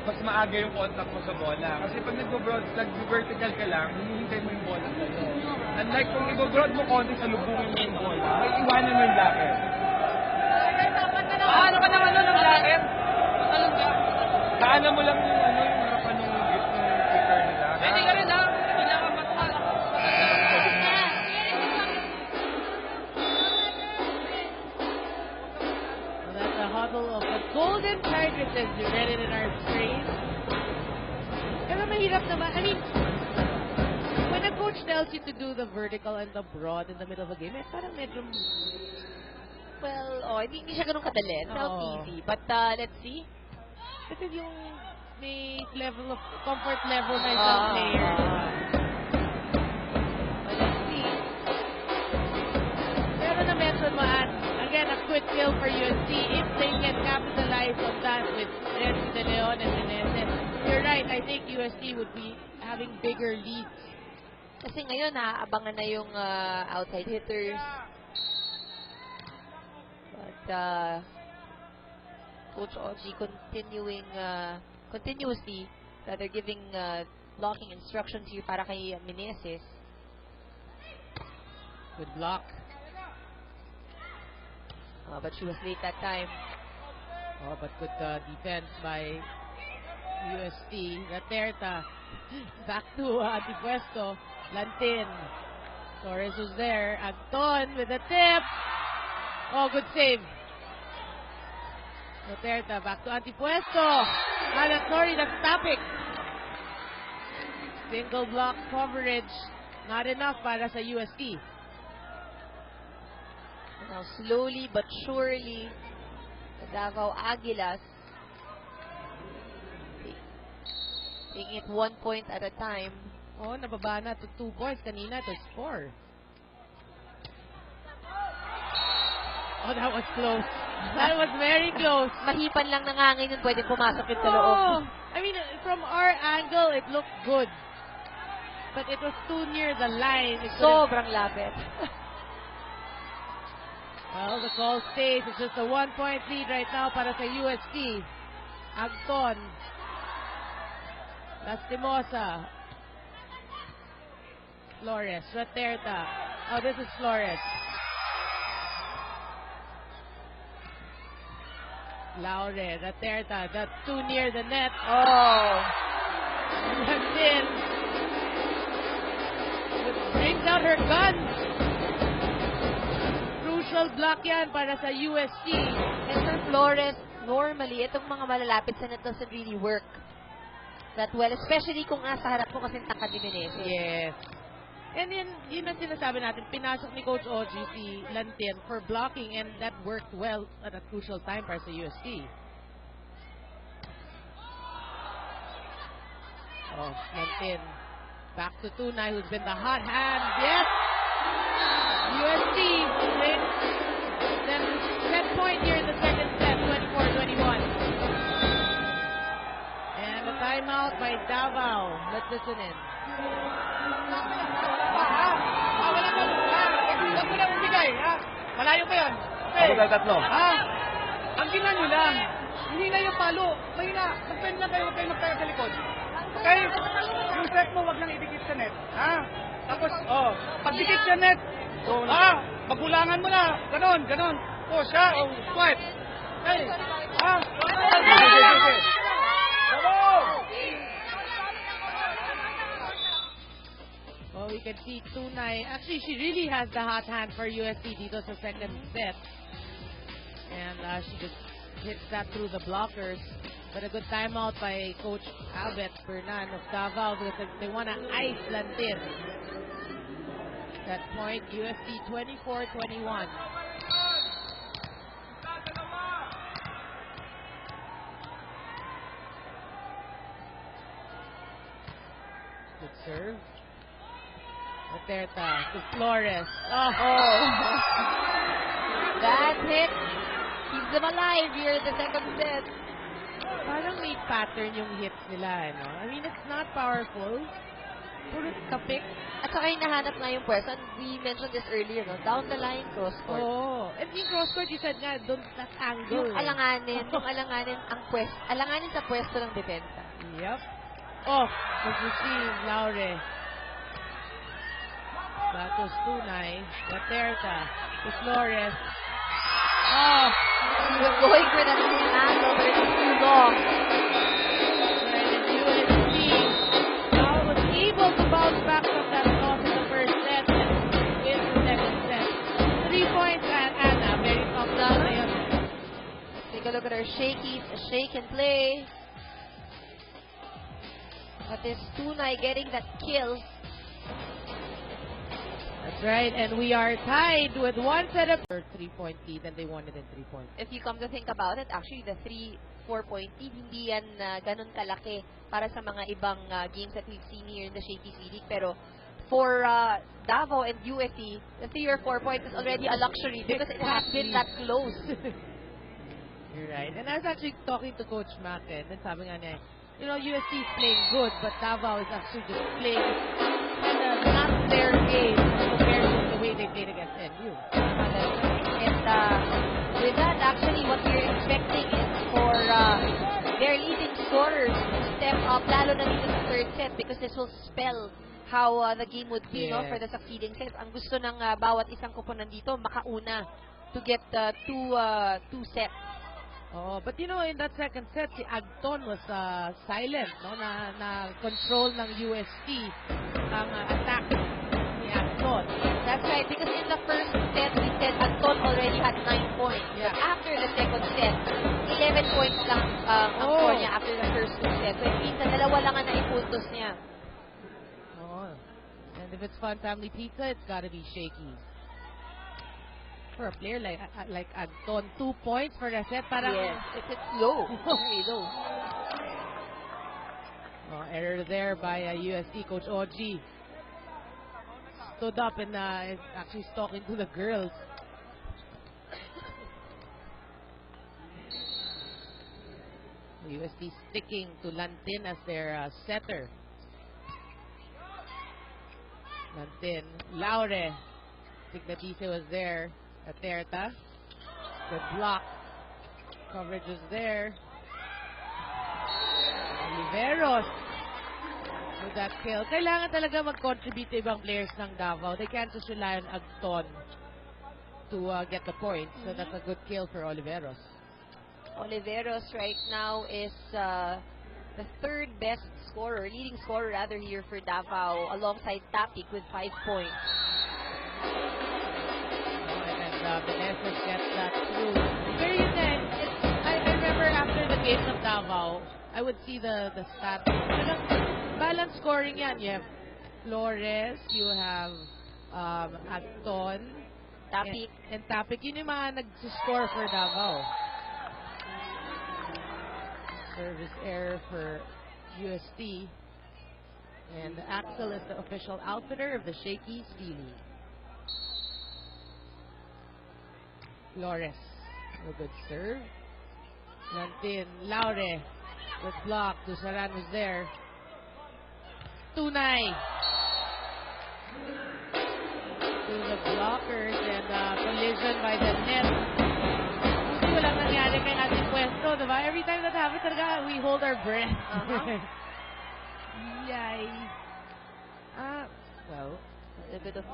mas maaga yung contact mo sa bola. Kasi pag nag-vertical ka lang, hinihintay mo yung bola sa'yo. Unlike kung i-broad mo konti sa lubungin mo yung bola, may iwanan mo yung locker. Paano ka naman ng locker? Patalong ka. Kaana mo lang yung harapan ng kicker nila. Pwede ka rin lang. Kailangan mas faces. You read it in our screen. Pero mahirap naman. I mean, when a coach tells you to do the vertical and the broad in the middle of a game, parang medyo... Well, hindi siya ganun kadali. It's not Oo. easy. But let's see. Kasi yung may level of comfort level na isang player. But let's see. Pero na-mention mo, Ann, again, a quick kill for USC if they can capitalize on that with Reggie De Leon and Meneses. You're right, I think USC would be having bigger leads. Kasi ngayon, naaabangan na yung outside hitters. But, Coach Oji continuously, they're giving blocking instructions here para kay Meneses. Good block. But she was late that time. Oh, but good defense by UST. Raterta. Back to Antipuesto. Lantin. Torres was there. Anton with a tip. Oh, good save. Raterta back to Antipuesto. Alan Torres, that's tapping. Single block coverage. Not enough para sa UST. Now, slowly but surely, the Davao Aguilas taking it 1 point at a time. Oh, nababa na to 2 points. Kanina to score. Oh, that was close. That was very close. Mahipan lang ng hangin yun, pwede pumasok yun sa loob. Oh, I mean, from our angle, it looked good. But it was too near the line. Sobrang lapit. Well, the call stays. It's just a 1-point lead right now para sa UST. Agton. Lastimosa. Flores. Raterta. Oh, this is Flores. Laure. Raterta. That's too near the net. Oh. That's in. Brings out her guns. Crucial block yan para sa UST. And for Flores, normally, itong mga malalapit sa net doesn't really work that well. Especially kung nasa harap mo kasi tangkad ni Meneses. Yes. And then, yun ang sinasabi natin, pinasok ni Coach Oji si Lantin for blocking and that worked well at a crucial time para sa UST. Oh, Lantin. Back to Tunay, who's been the hot hand. Yes! UST wins. Then set point here in the second set, 24-21. And a timeout by Davao. Let's listen in. Huwag mo na umigay, ha? Malayo pa yan. Okay. Tatlo. Ang gina nyo lang, hindi na yung palo. Mahina, mag-pen lang kayo, huwag kayo magtayo sa likod. Okay? Yung set mo, wag nang idikit sa net. Ha? Tapos, pagdikit sa net, magulangan mo na. Ganon, ganon. Siya, swipe. Okay? Ha? Well, we can see Tunay. Actually, she really has the hot hand for UST dito sa second set. And she just hits that through the blockers. But a good timeout by Coach Albert Bernan of Davao because they want to ice Lantin. That point, UST 24-21. Good serve. Raterta to Flores. Oh. That hit keeps them alive here in the second set. Parang may pattern yung hits nila, no? I mean, it's not powerful. Puro kapik. At saka yung nahanap nga yung pwesto. And we mentioned this earlier, no? Down the line, cross court. Oh. And yung cross court, you said nga, don't that angle. Yung alanganin ang pwesto. Alanganin sa pwesto ng depensa. Yep. Oh, was received, Laure. That was Tunay. Raterta to Flores. Oh. He was going for that angle, but it was too long. And USC now was able to bounce back from that loss in the first set and win the second set. 3 points and Anna, very tough down na yun. Take a look at at our shakies. A shake and play. But is Tunay getting that kill? That's right, and we are tied with one set of 3-point lead, and they won it in 3 points. If you come to think about it, actually the 3-4 point lead, hindi yan ganun kalaki para sa mga ibang games that we've seen here in the Shaky League. Pero for Davao and UST, the 3 or 4 points is already a luxury because it has been that close. You're right. And I was actually talking to Coach Mac, and sabi nga niya, you know, UST is playing good, but Davao is actually just playing kind of not their game compared to the way they played against NU. And with that, actually, what we're expecting is for their leading scorers to step up, lalo na dito sa third set, because this will spell how the game would be, no, for the succeeding sets. Ang gusto ng bawat isang kupunan dito, makauna to get two sets. Oh, but you know, in that second set, si Agton was silent, no, na control ng UST ang attack ni Agton. That's right, because in the first set, we said Agton already had 9 points. Yeah. But after the second set, 11 points lang ang score niya after the first 2 sets. So it means na dalawa lang ang naipuntos niya. Oh, and if it's Fun Family Pizza, it's gotta be shaky. For a player like Agton, 2 points for the set, parang Yes, it's low. Very low. Oh, error there by UST coach Oji. Stood up and is actually talking to the girls. UST sticking to Lantin as their setter. Lantin, Laure. Tignatise was there. Aterta. Good block. Coverage is there. Oliveros with that kill. Kailangan talaga mag-contribute to ibang players ng Davao. They can't just rely on Agton to get the points. So that's a good kill for Oliveros. Oliveros right now is the third best scorer, leading scorer rather here for Davao, alongside Tapik with 5 points. Meneses gets that through. Pero yun din, I remember after the games of Davao, I would see the stats. Balance scoring yan. You have Flores, you have Agton, Tapik. and Tapik. Yun yung mga nag-score for Davao. Service error for UST. And Axel is the official outfitter of the Shaky Steely. Flores, a good serve. Lantin, Laure, with block. Dusaran was there. Tunay. To the blockers and collision by the net. Buti walang nangyari kay ating pwesto, diba? Every time that happens talaga, we hold our breath. Yay. Well, A bit of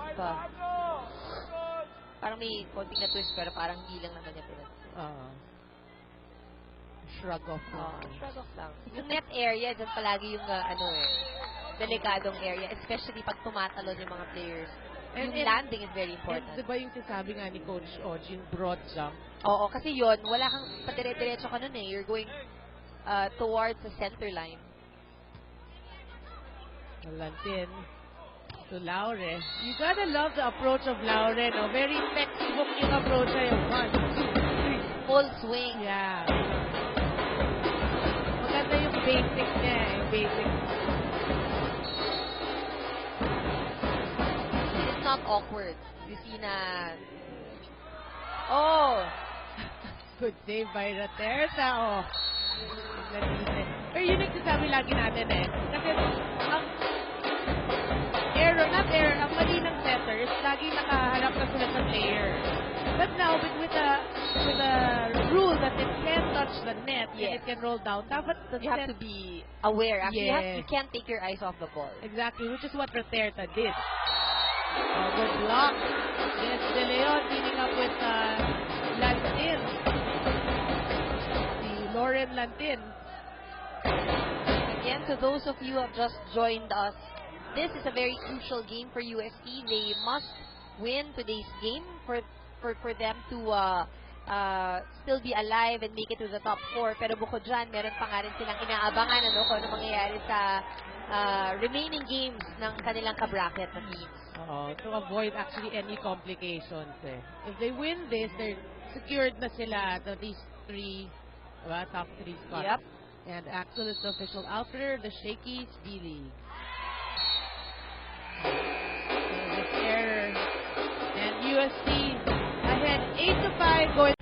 parang may konting na twist pero parang hindi lang naman niya pinag. Shrug off. Shrug off lang. Yung net area, dyan palagi yung delikadong area, especially pag tumatalon yung mga players. And yung landing is very important. And diba yung sinasabi nga ni Coach Oji, yung broad jump? Oo, kasi yon wala kang patire-diretso ka nun eh. You're going towards the center line. Lantin to Laure. You gotta love the approach of Laure, no? Very textbook yung approach niya, yung 1, 2, 3. Full swing. Yeah. Maganda yung basic niya, yung basic. It's not awkward. You see na... Oh! Good save by Raterta, oh. Pero yun yung sinasabi lagi natin eh. Kasi ang mali ng setter is lagi nakaharap na sila sa player. But now, with the rule that it can't touch the net and it can roll down, dapat you have to be aware. Actually, Yes. you can't take your eyes off the ball. Exactly, which is what Raterta did. Good block. Yes, De Leon teaming up with Lantin. Si Lauren Lantin. Again, to those of you who have just joined us, this is a very crucial game for UST. They must win today's game for them to still be alive and make it to the top 4. Pero bukod dyan, meron pa nga rin silang inaabangan kung ano mangyayari sa remaining games ng kanilang kabracket na teams. To avoid actually any complications. If they win this, they're secured na sila at least 3, top 3 spots. Yep. And Axel is the official outfitter of the Shakey's V-League. This error. And USC ahead 8-5 going.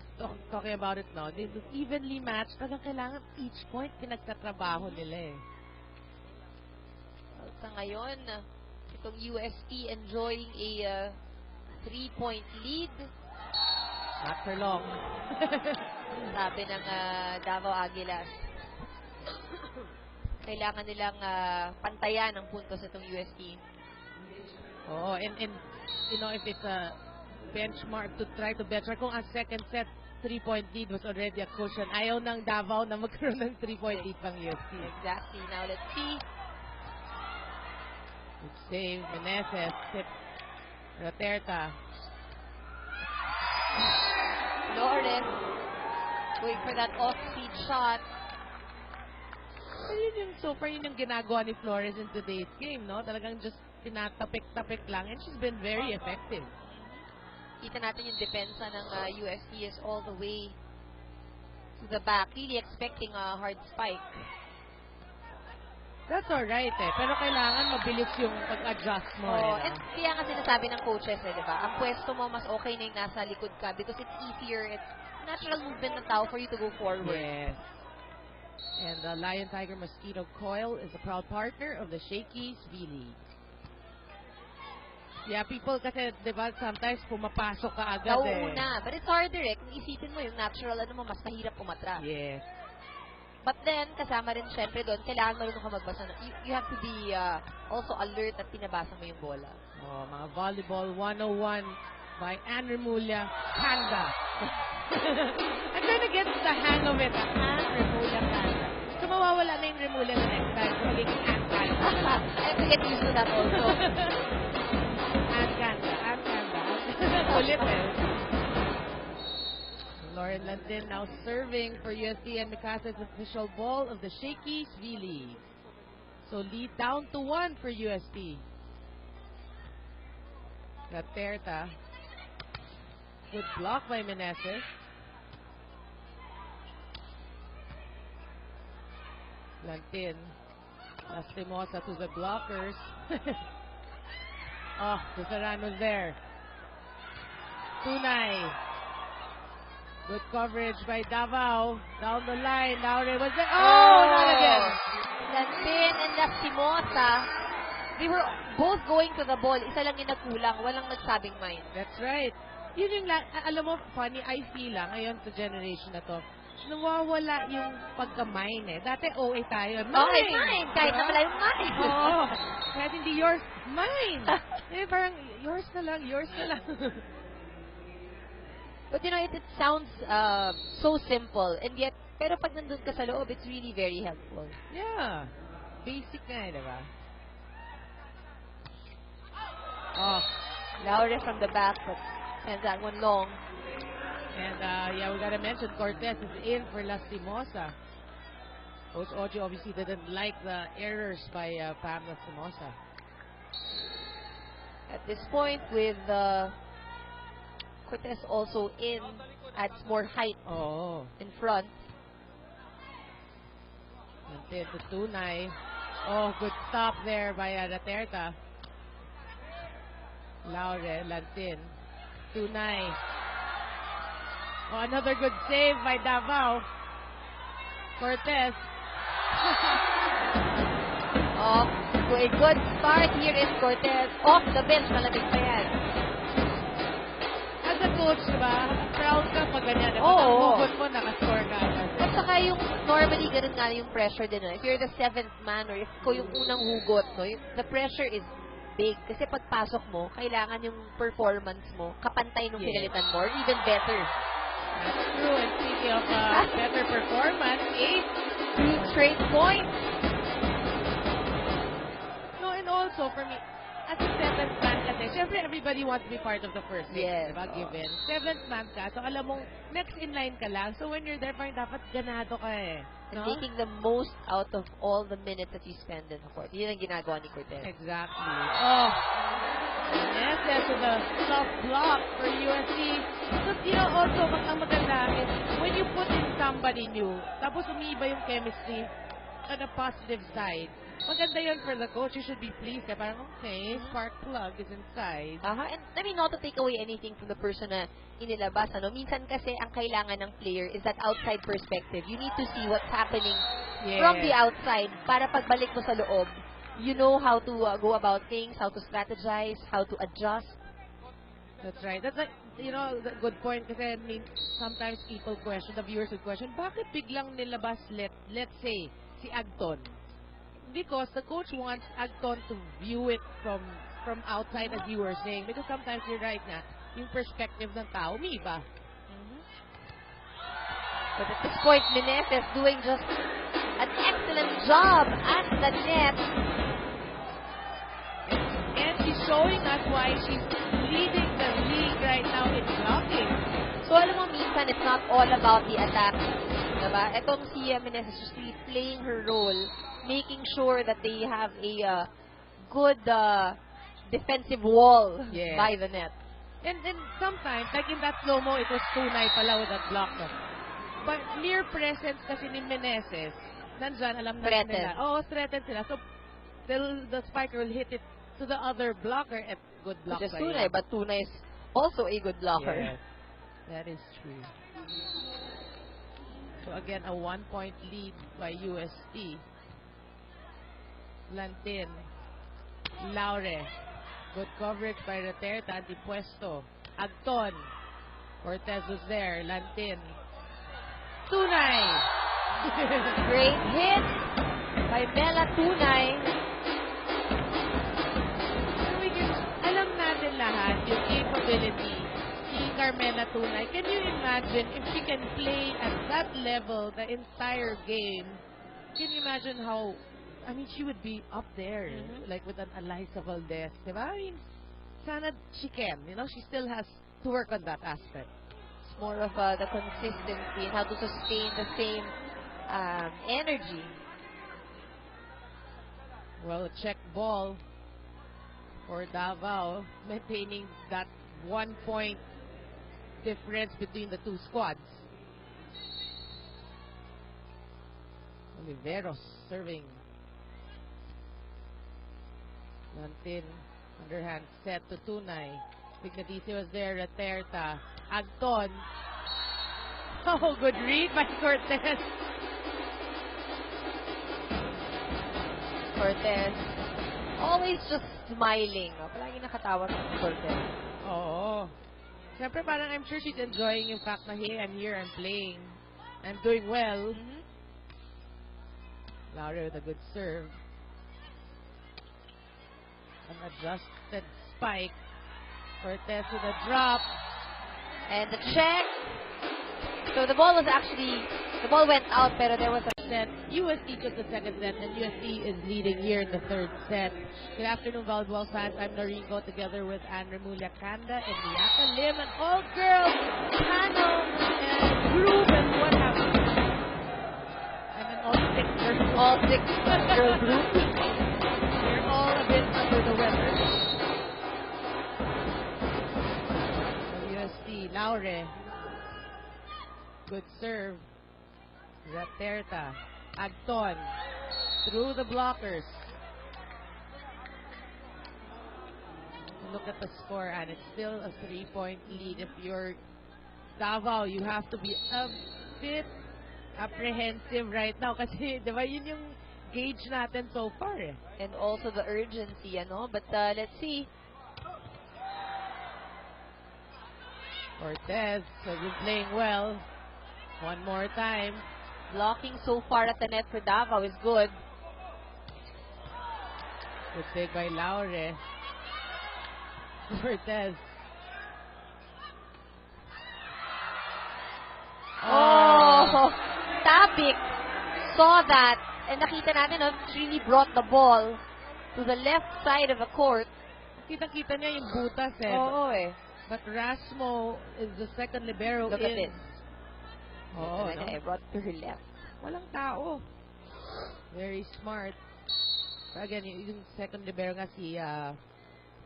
Talking about it now, they was evenly matched. Talagang kailangan each point pinagtatrabaho nila Sa ngayon, itong UST enjoying a 3-point lead. Not for long. Sabi ng Davao Aguilas. Kailangan nilang pantayan ang puntos itong UST. And you know, if it's a benchmark to try to benchmark, kung ang second set 3-point lead was already a cushion, ayaw ng Davao na magkaroon ng 3-point lead pang UST. Exactly. Now let's see. Good save, Meneses, tip, Raterta. Flores going for that off-speed shot. So so far yun yung ginagawa ni Flores in today's game, no? Talagang just tinatapik-tapik lang, and she's been very effective. Kita natin yung depensa ng UST is all the way to the back, really expecting a hard spike. That's alright pero kailangan mabilis yung pag-adjust mo. And kaya nga sinasabi ng coaches di ba? Ang pwesto mo mas okay na yung nasa likod ka because it's easier, it's natural movement ng tao for you to go forward. Yes. And the Lion Tiger Mosquito Coil is a proud partner of the Shakey's V-League. Yeah, people kasi, di ba, sometimes pumapasok ka agad Nauuna. But it's harder Kung isipin mo yung natural, mas mahirap umatras. Yes. But then, kasama rin syempre doon, kailangan marunong ka magbasa. You have to be also alert at pinabasa mo yung bola. Mga Volleyball 101 by Anne Remulla Kanda. I'm trying to get the hang of it. Anne Remulla Kanda. So, mawawala na yung Remulla na next time. So, magiging Anne Kanda. I have to get used to that also. Anne Kanda. Ulit Lauren London now serving for USD, and Micasa's official ball of the Shakey's V-League. So lead down to 1 for USD. Raterta. Good block by Meneses. Lantin. Lastimosa to the blockers. Cesarano's there. Tunay. Good coverage by Davao. Down the line. Laure was there. Not again. Lantin and Lastimosa, they were both going to the ball. Isa lang yung nagkulang. Walang nagsabing mind. That's right. Yun yung, alam mo, funny, I feel ngayon sa generation na to, nawawala yung pagka-mine Dati, OA tayo. Mine. Kahit na pala yung mine. Kahit hindi yours, mine. Parang, yours na lang. But you know, it sounds so simple, and yet, pero pag nandun ka sa loob, it's really very helpful. Yeah. Basic na diba? Laure from the back, but sends that one long. And we gotta mention Cortez is in for Lastimosa. Coach Oji obviously didn't like the errors by Pam Lastimosa. At this point, with Cortez also in, adds more height in front. Lantin to Tunay. Good stop there by Raterta. Laure, Lantin. Tunay. Another good save by Davao. Cortez. So a good start here is Cortez. Off the bench, malamig pa yan. As a coach, diba? Proud ka pag ganyan. Oo. Mo, nakascore ka. At saka yung, normally, ganun nga yung pressure din. If you're the 7th man or if ko yung unang hugot, the pressure is big. Kasi pagpasok mo, kailangan yung performance mo, kapantay nung pinalitan mo, or even better. That's true. And speaking of better performance, 2 straight points. No, and also, for me, as a seventh man kasi, syempre everybody wants to be part of the first six, Yes, diba? oo. Given. Seventh man ka, so alam mong next in line ka lang. So when you're there, parang dapat ganado ka eh. And No? making the most out of all the minutes that you spend in the court. Yun ang ginagawa ni Cortez. Exactly. Oh. Yes, that's the soft block for USC. But you know, also, ang maganda is when you put in somebody new, tapos umiiba yung chemistry on the positive side, maganda yun for the coach. You should be pleased. Kaya parang, okay, spark plug is inside. And I mean, not to take away anything from the person na inilabas, ano? Minsan kasi ang kailangan ng player is that outside perspective. You need to see what's happening from the outside para pagbalik mo sa loob, you know how to go about things, how to strategize, how to adjust. That's right. That's like, you know, the good point kasi I mean, sometimes people question, the viewers would question, bakit biglang nilabas, let's say, si Agton? Because the coach wants Agton to view it from outside, as you were saying. Because sometimes you're right na, yung perspective ng tao, may iba. But at this point, Meneses doing just an excellent job at the net. And she's showing us why she's leading the league right now in blocking. So alam mo, minsan it's not all about the attack. Diba? Etong si Meneses just really playing her role, making sure that they have a good defensive wall Yes. by the net. And then sometimes, like in that slow-mo, it was tunay pala with that block. No? But mere presence kasi ni Meneses, nandyan, alam na Threatened. nila. Oo, threatened sila. So, the spiker will hit it to the other blocker at good block Which is by Tunay, yun. but Tunay is also a good blocker. Yes, that is true. So again, a 1-point lead by UST. Lantin. Laure. Good coverage by Reterta. Antipuesto. Agton. Cortez was there. Lantin. Tunay. Great hit by Mela Tunay. Alam natin lahat yung capability ni Carmela Tunay. Can you imagine if she can play at that level the entire game? Can you imagine how, I mean, she would be up there, like with an Eliza Valdez, diba? I mean, sana she can, you know, she still has to work on that aspect. It's more of the consistency and how to sustain the same energy. Well, check ball for Davao, maintaining that 1-point difference between the two squads. Oliveros serving. Lantin, underhand set to Tunay. Pignatisi was there, Reterta. Agton. Oh, good read by Cortez. Cortez, always just smiling. Palagi nakatawa sa Cortez. Oo. Siyempre parang I'm sure she's enjoying yung fact na, hey, I'm here, I'm playing. I'm doing well. Laure with a good serve. An adjusted spike. Cortez with a drop. And the check. So the ball went out, pero there was a Set. UST took the second set, and UST is leading here in the third set. Good afternoon, volleyball fans. I'm Noringo, together with Anne Remulla Kanda and Miyaka Lim, an all-girl panel and group, and what happened? And an all-six-girl group. We're all a bit under the weather. UST, Laure. Good serve. Raterta. Agton. Through the blockers. Look at the score, and it's still a 3-point lead. If you're Davao, you have to be a bit apprehensive right now kasi, di ba, yun yung gauge natin so far eh. And also the urgency, but let's see. Cortez has been playing well. One more time. Blocking so far at the net for Davao is good. Good take by Laure. Cortez. Oh! Tapik saw that and nakita natin, she really brought the ball to the left side of the court. Kita-kita niya yung butas eh. Oo eh. But Rasmo is the second libero Look at in. this. Oo, And no? I brought to her left. Walang tao. Very smart. Again, yung second libero nga si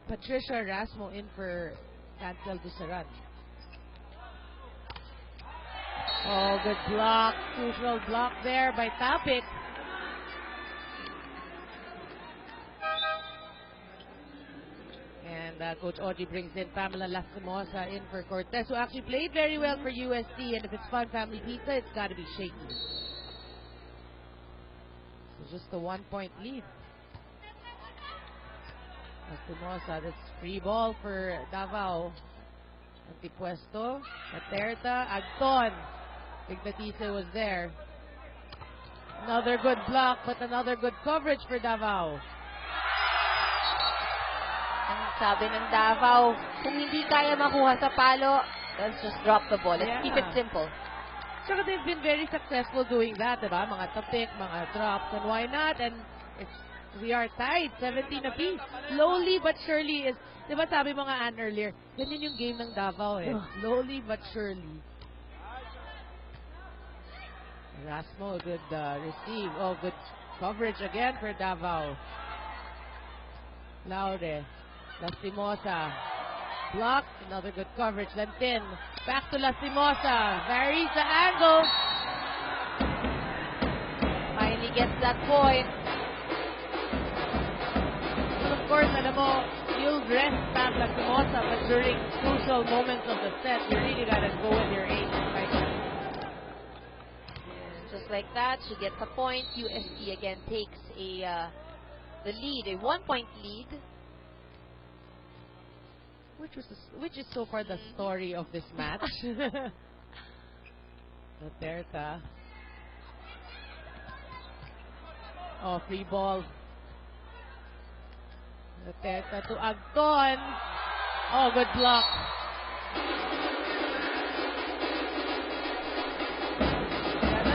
Patricia Rasmo in for Cancel Dusaran. Oh, good block. Crucial block there by Tapit. And Coach Oji brings in Pamela Lastimosa in for Cortez, who actually played very well for USD. And if it's Fun Family Pizza, it's got to be shaky. So just a 1-point lead. Lastimosa, this free ball for Davao. Antipuesto, Materta, Agton. Ignatice was there. Another good block, but another good coverage for Davao. Ang sabi ng Davao, kung hindi kaya makuha sa palo, let's just drop the ball. Let's keep it simple. So they've been very successful doing that, diba? Mga tapik, mga drops, and why not? And we are tied, 17 apiece. Slowly but surely is, diba sabi mga Ann earlier, ganyan yung game ng Davao eh. Slowly but surely. Rasmo, a good receive. Oh, good coverage again for Davao. Laude. Lastimosa. Block. Another good coverage. Lantin. Back to Lastimosa. Varies the angle. Finally gets that point. Well, of course, alam mo, you'll rest Pam Lastimosa, but during crucial moments of the set, you really gotta go with your ace. Just like that, she gets a point. UST again takes the lead, a 1-point lead. Which is so far the story of this match. Materta. Oh, free ball. Materta to Agton. Oh, good block.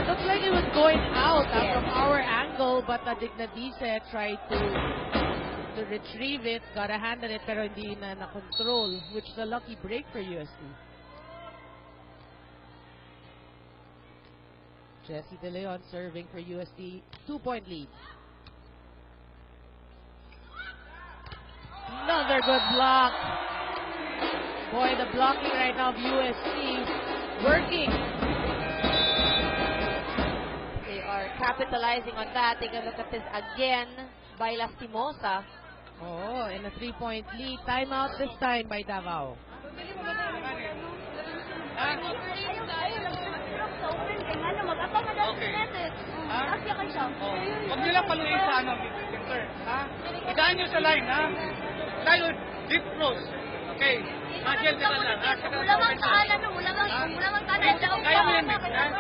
It looked like it was going out from our angle, but Dignadice tried to retrieve it, got a hand on it, pero hindi na control, which is a lucky break for UST. Jessie De Leon serving for UST, 2-point lead. Another good block. Boy, the blocking right now of UST working. They are capitalizing on that. Take a look at this again by Lastimosa. Oh, in a 3-point lead. Timeout this time by Davao. Okay. Huwag nyo lang paluin sa Victor. Idaan nyo sa line, ha? Tayo, deep cross. Okay. Angel, ka lang. Wala mang kaalan, wala mang kanan. Kaya mo yan, Victor, ha?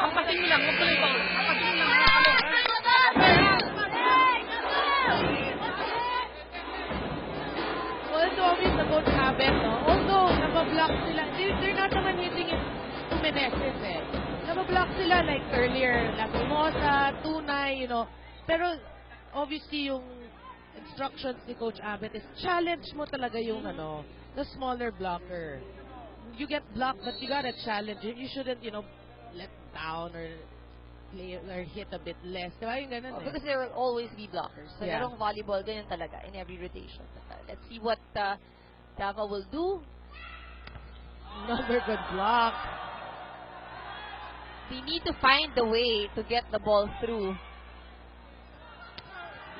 Ang pasin nyo lang, huwag tuloy pa. Ang pasin nyo lang, Well, it's always the coach habit, no? Although, nabablock sila. They're not naman hitting it to Meneses, eh. Nabablock sila like earlier, Lastimosa, Tunay, you know. Pero, obviously, yung instructions ni Coach Abbott is challenge mo talaga yung, the smaller blocker. You get blocked, but you gotta challenge it. You shouldn't, let down or play or hit a bit less. Diba yung ganun, Because there will always be blockers. Sa Yeah. larong volleyball, ganyan talaga in every rotation. Let's see what Davao will do. Another good block. They need to find the way to get the ball through.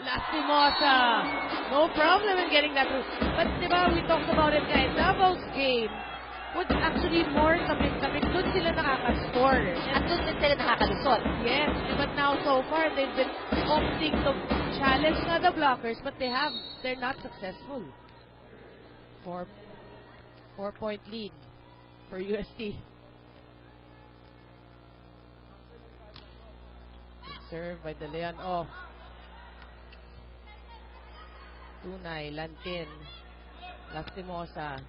Lastimosa. No problem in getting that through. But diba, we talked about it, guys. Davao's game was actually more kapit-kapit. Doon sila nakaka-score. At doon din sila nakakalusot. Yes, but now so far they've been opting to challenge na the blockers, but they're not successful. 4-point lead for UST. Serve by De Leon off. Tunay, Lantin, Lastimosa,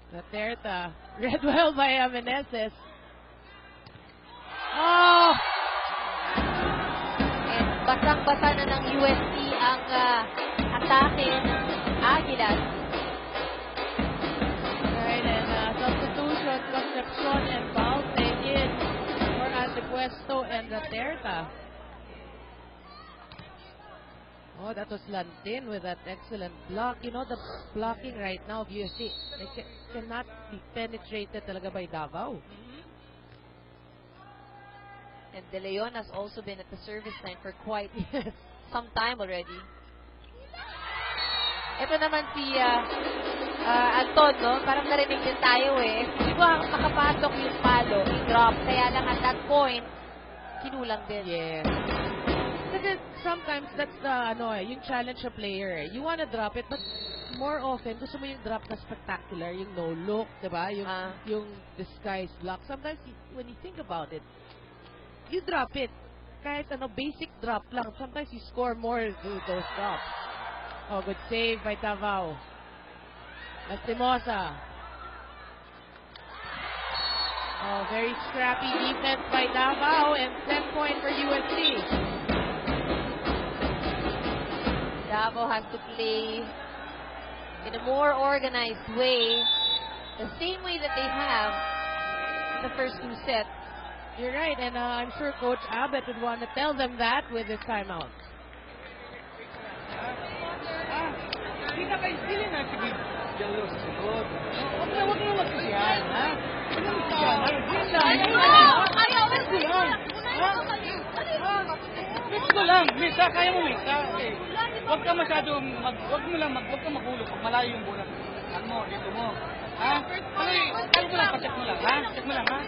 Materta, read well by Meneses. Oh! But basang-basa na ng UST ang atake ng Aguilas. Right, and substitution, Concepcion and Balte in for Antepuesto and Raterta. Oh, that was Lantin with that excellent block. You know, the blocking right now of USC, cannot be penetrated talaga by Davao. And De Leon has also been at the service line for quite some time already. Ito naman si Anton, no? Parang narinig din tayo eh. Hindi ko makapasok yung palo, yung drop. Kaya lang at that point, kinulang din. Yes. Kasi sometimes that's the, yung challenge a player. You wanna drop it, but more often, gusto mo yung drop na spectacular, yung no-look, diba? Yung disguised block. Sometimes, when you think about it, you drop it. Kahit basic drop lang. Sometimes you score more through those drops. Oh, good save by Davao. Lastimosa. Oh, very scrappy defense by Davao and set point for USC. Davao has to play in a more organized way, the same way that they have in the first two sets. You're right, and I'm sure Coach Abbott would want to tell them that with his timeout. Hindi na sige jalo sa sunod. Huwag na magsisiyan, ha? Huwag na magsisiyan. Mix ko lang. Misa, kaya mo misa. Okay. Huwag ka masyado, huwag ka maghulog pag malayo yung bola. Ano mo, dito mo. Ha? Check mo lang, check mo lang, ha? Check mo lang, ha?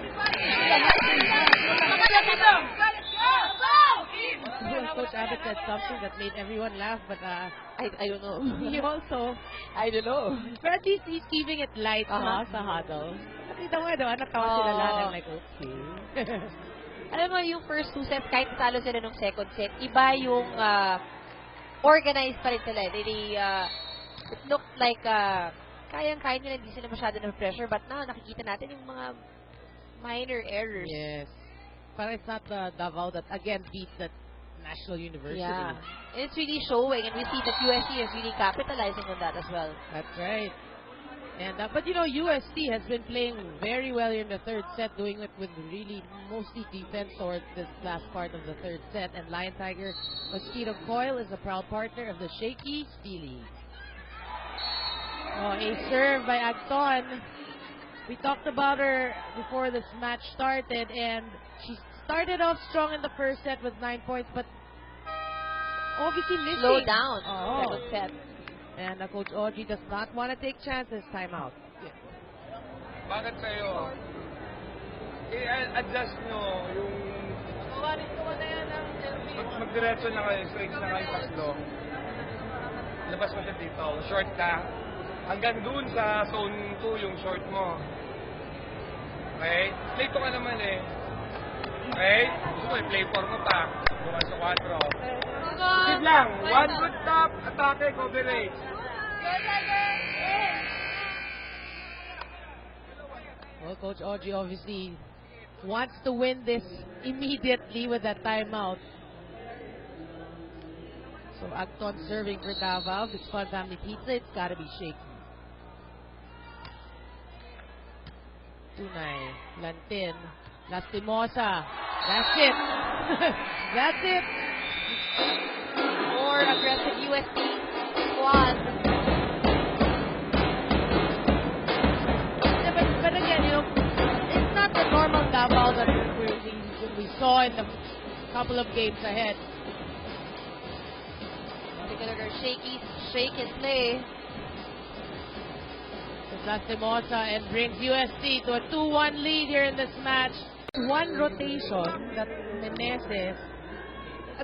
Coach Abbott said something that made everyone laugh, but I don't know. he also, I don't know. but at least he's keeping it light no, sa huddle. Nakita mo, diba? Natawa sila lahat. I'm like, okay. Alam mo, yung first two sets, kahit talo sila nung second set, iba yung organized pa rin sila. It looked like kayang-kaya nila, hindi sila masyado ng pressure, but now, nakikita natin yung mga minor errors. Yes. But it's not the Davao that again beats that National University. Yeah. And it's really showing, and we see that USC is really capitalizing on that as well. That's right. And but USC has been playing very well in the third set, doing it with really mostly defense towards this last part of the third set. And Lion Tiger Mosquito Coil is a proud partner of the Shaky Steely. Oh, a serve by Agton. We talked about her before this match started, and she started off strong in the first set with 9 points, but obviously missing. Slow down. Oh. Second set. And Coach Audrey does not want to take chances. Timeout. Yeah. Bakit sa'yo? I-adjust nyo yung... Magdiretso na kayo, straight na kayo paslo. Labas mo siya dito. Short ka. Hanggang dun sa zone 2 yung short mo. Okay? Play 2 ka naman eh. Okay? Gusto mo i-play 4 mo pa. Bukas sa 4. Sige lang. One good top, atake, coverage. Well, Coach Audrey obviously wants to win this immediately with that timeout. So Acton serving for Davao. This Fun Family Pizza, it's gotta be shaky. Tunay, Lantin, Lastimosa. That's it. That's it. More aggressive USP squad. Yeah, but again, it's not the normal Davao that we saw in the couple of games ahead. Particular shaky, shake and play. Lastimosa and brings USC to a 2-1 lead here in this match. One rotation that Meneses,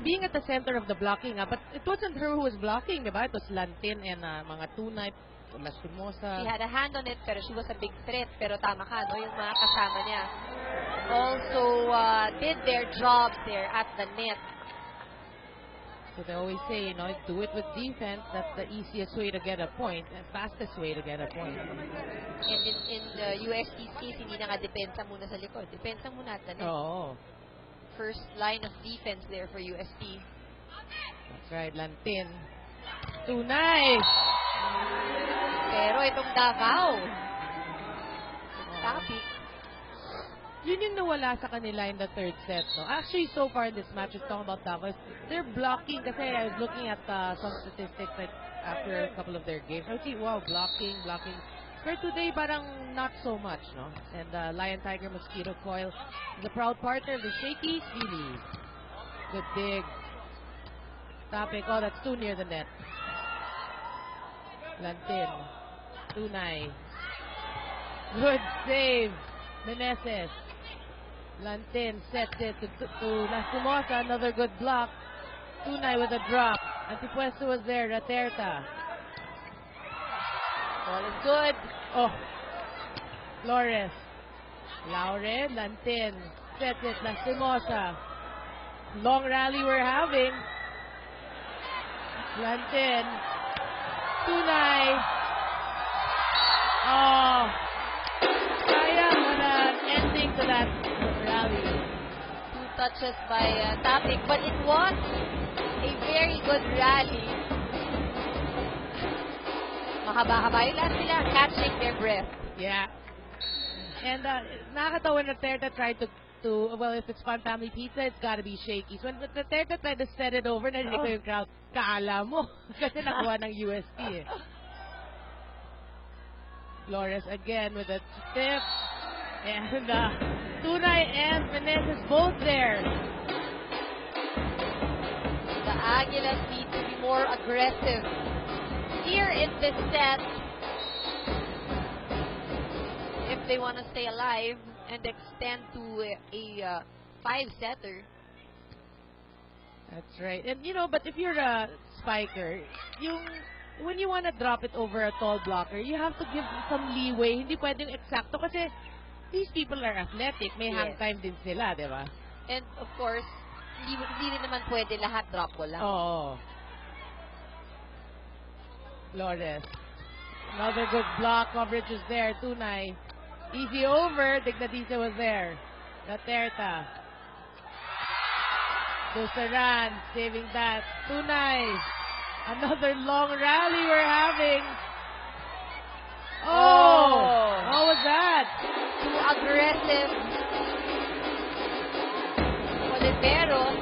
being at the center of the blocking, but it wasn't her who was blocking, diba? It was Lantin and mga Tunay, Lastimosa. She had a hand on it, pero she was a big threat. Pero tama ka, no? Yung mga kasama niya also did their job there at the net. So they always say, do it with defense. That's the easiest way to get a point, the fastest way to get a point. And in the UST's case, hindi na nga depensa muna sa likod. Depensa muna at the net. Oh. First line of defense there for UST. That's right, Lantin. Tunay! Pero itong Davao, topic. Yun yung nawala sa kanila in the third set, no? Actually, so far in this match, it's talking about Davao. They're blocking, kasi I was looking at some statistics like after a couple of their games. I see, wow, blocking. But today, parang not so much, no? And Lion Tiger Mosquito Coil is a proud partner of the Shakey's really. Good dig. Topic. Oh, that's too near the net. Lantin. Tunay. Good save. Meneses. Lantin sets it to Lastimosa. Another good block. Tunay with a drop. Antipuesto was there. Raterta. Ball is good. Oh. Flores. Laure. Lantin. Sets it. Lastimosa. Long rally we're having. Lantin. Tunay. Oh. Sayang, what an ending to that rally. 2 touches by Tapik, but it was a very good rally. Mahaba-haba yung lahat sila catching their breath. Yeah. And nakakatawa na Terta tried to well, if it's Fun Family Pizza, it's gotta be Shakey's. When the Terta tried to set it over, narinig ko yung crowd, kaala mo. Kasi nakuha ng UST eh. Flores again with a tip. And Tunay and Meneses both there. The Aguilas need to be more aggressive here in this set if they want to stay alive and extend to a 5-setter. That's right. And but if you're a spiker, when you want to drop it over a tall blocker, you have to give some leeway. Hindi pwedeng eksakto kasi these people are athletic. May hang Yes. time din sila, di ba? And of course, hindi rin naman pwede lahat drop ball lang. Oo. Flores. Another good block. Coverage is there. Tunay. Easy over. Dignatice was there. Raterta. Susaran. Saving that. Tunay. Another long rally we're having. Oh! What was that? Too aggressive. Oliveros.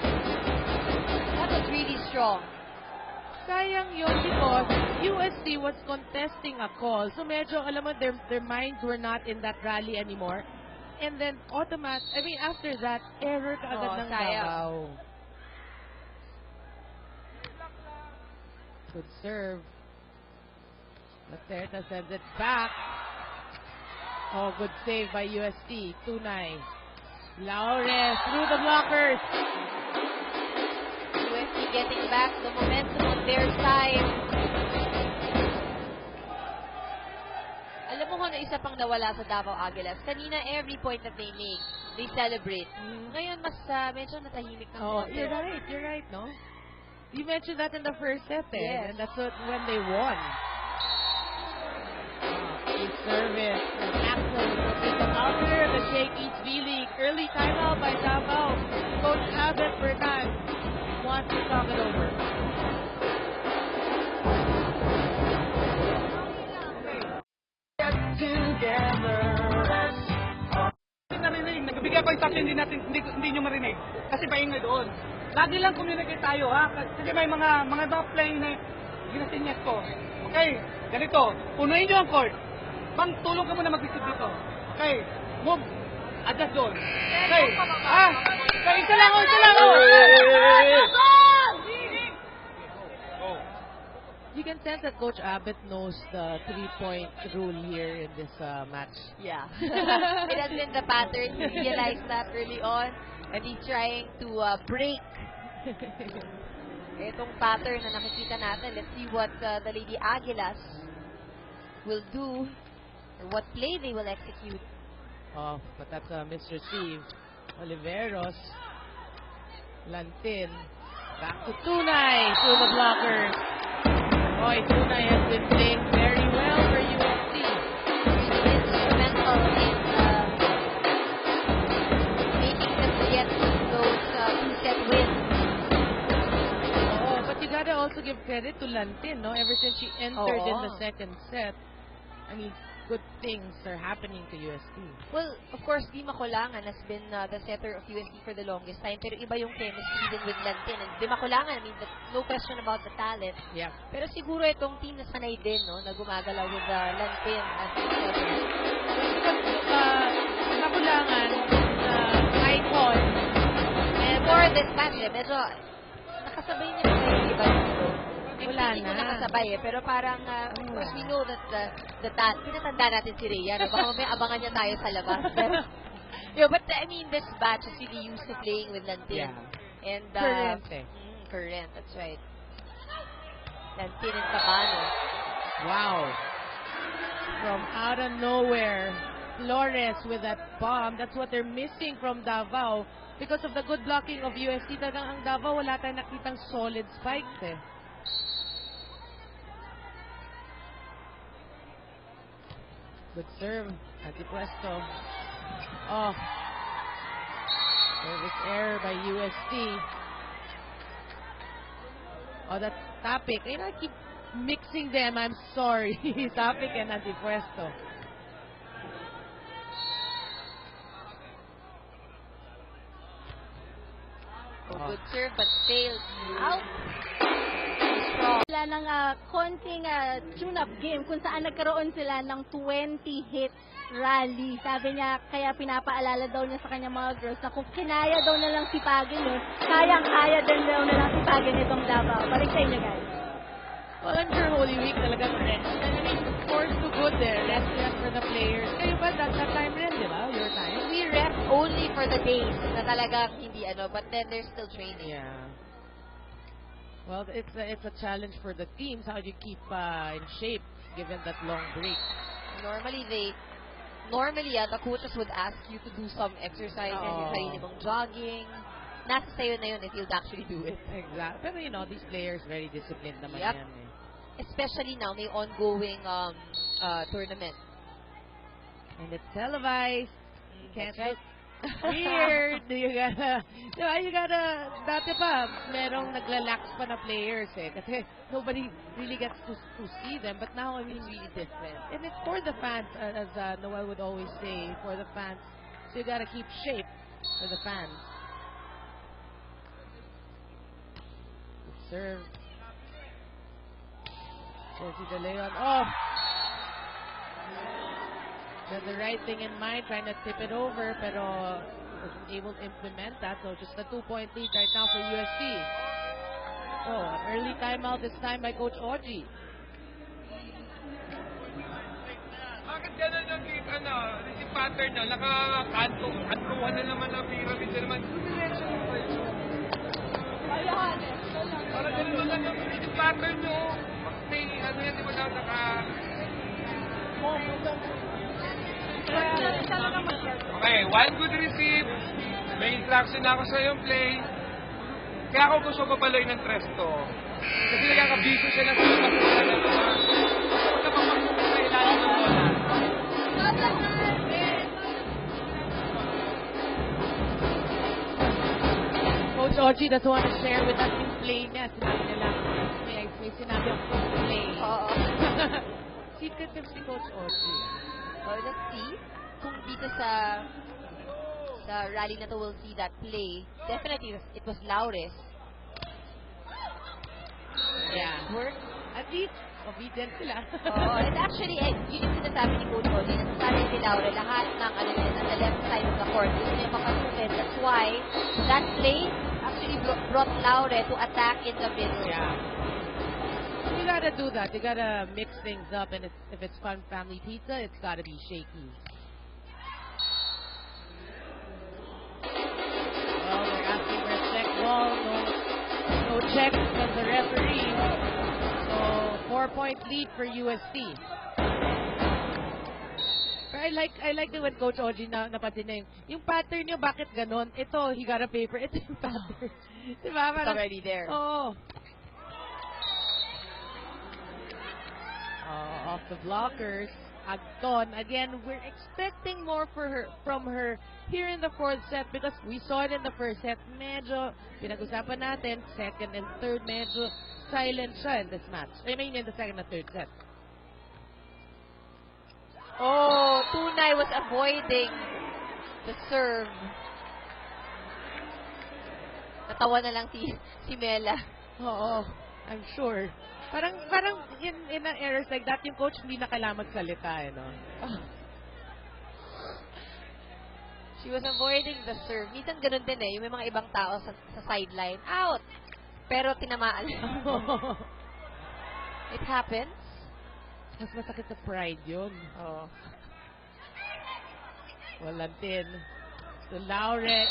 That was really strong. Sayang yun because USC was contesting a call. So medyo, alam mo, their minds were not in that rally anymore. And then, after that, error kaagad ng sayang. Davao. Good serve. Lacerda sends it back. Oh, good save by USC. Tunay. Laure through the blockers. USC getting back the momentum on their side. Alam mo kung ano isa pang nawala sa Davao Aguilas? Kanina, every point that they make, they celebrate. Ngayon, mas medyo natahimik ng Oh, konti. you're right, no? You mentioned that in the first set, eh? Yes. And that's when they won. Good service. And Axel will take the counter. The Shakey's V-League. Early timeout by Davao. Coach Abbott Bernal wants to talk it over. Narinig, nagbigay ako instruction, hindi nyo marinig. Kasi paingay doon. Lagi lang communicate tayo, ha? Kasi may mga play na ginasinyas ko. Okay, ganito. Punuin nyo ang court. Bang, tulong ka muna mag-visit dito. Okay, move. Adjust doon. Okay, okay, isa lang. You can sense that Coach Abbott knows the 3-point rule here in this match. Yeah. It has been the pattern. He realized that early on. And he's trying to break itong pattern na nakikita natin. Let's see what the Lady Aguilas will do or what play they will execute. Oh, but that's a misreceived. Oliveros. Lantin. Back to Tunay through the blockers. Boy, Tunay has been playing very well for USC. Really instrumental in making them get those 2-set wins. Oh, but you got credit to Lantin, no? Ever since she entered in the Oo. second set, I mean, good things are happening to UST. Well, of course, Di Makulangan has been the setter of UST for the longest time. Pero iba yung chemistry din with Lantin. And Di Makulangan, I mean, no question about the talent. Yeah. Pero siguro itong team na sanay din, no, na gumagalaw with Lantin as the setter. Makulangan, icon. And for this match, medyo nakasabay niya na yung iba dito. Wala Hindi ko na. nakasabay pero parang, of course, we know that pinatanda natin si Rhea, no? Baka mamaya abangan niya tayo sa labas. Pero, but I mean, this batch is really used to playing with Lantin. Yeah. And, Current. Current, that's right. Lantin and Cabano. Wow. From out of nowhere, Flores with that bomb. That's what they're missing from Davao. Because of the good blocking of UST, talagang ang Davao wala tayong nakitang solid spikes eh. Good serve. Antipuesto. Oh. Service error by UST. Oh, that's Tapik. You know, I keep mixing them. I'm sorry. Tapik and Antipuesto. Good serve but failed. Out. Sila ng konting tune-up game kung saan nagkaroon sila ng 20 hit rally. Sabi niya, kaya pinapaalala daw niya sa kanyang mga girls na kung kinaya daw na lang sipagin yun, kayang-kaya din daw na lang sipagin itong Davao. Balik sa inyo, guys. Well, I'm sure Holy Week talagang rest. I mean, forced to good there. Rest for the players. Kayo ba, that time rin, di ba? Your time? We rest only for the days na talagang hindi but then they're still training. Yeah. Well, it's a challenge for the teams. How do you keep in shape given that long break? Normally, the coaches would ask you to do some exercise and yung sarili mong jogging. Nasa sayo na yun if you'd actually do it. Exactly. Pero these players very disciplined naman Yep. yan eh. Especially now, may ongoing tournament. And it's televised. You can't That's right. look weird. You gotta, dati pa, merong naglalax pa na players eh. Kasi nobody really gets to see them. But now, I mean, It's really different. and it's for the fans, as Noel would always say, for the fans. So you gotta keep shape for the fans. Good serve. Josie De Leon. Oh! Had the right thing in mind, trying to tip it over, pero wasn't able to implement that. So just a 2-point lead right now for UST. Oh, an early timeout this time by Coach Oji. Bakit gano'n yung pattern na nakakantuhan na naman ng pyramid na naman. Diretso mo pa yun. Parang gano'n lang yung pattern nyo. May yan, di ba daw Okay, one good receive. May instruction na ako sa iyong play. Kaya ako gusto ko paloy ng Tresto. Kasi nagkakabiso siya ng sa pagkuha ng mga. Kapag magpapagpapag sa ilalim ng bola. Coach Oji doesn't want to share with us yung play niya. Sinabi nila, may sinabi akong play. Oo. Secret tips si Coach Oji. Well, let's see. Kung dito sa rally na to, we'll see that play. Definitely, it was Laures. Yeah. Work. At least, obedient sila. Oh, and actually, yun yung sinasabi ni Coach Oji. Nasasabi ni Laure, lahat ng the left side of the court. Gusto niya makasulit. That's why, that play actually brought Laure to attack in the middle. Yeah. You gotta do that. You gotta mix things up, and if it's fun family pizza, it's gotta be shaky. Well, they're asking for a check ball. No check from the referee. So 4-point lead for UST. But I like it when Coach Oji napansin niya yung pattern niya, bakit ganon? Ito, he got a paper. Ito yung pattern. Diba? It's already there. Oh. Off the blockers. Agton. Again, we're expecting more from her here in the fourth set because we saw it in the first set. Medyo, pinag-usapan natin, second and third, medyo silent siya in this match. I mean, in the second and third set. Oh, Tunay was avoiding the serve. Natawa na lang si Mela. Oo, I'm sure. Parang in errors like that, yung coach hindi na kailangan magsalita, no? She was avoiding the serve. Minsan ganun din eh. Yung may mga ibang tao sa sideline. Out! Pero tinamaan. It happens. Mas masakit sa pride yun. Oh. Walantin. To Laure.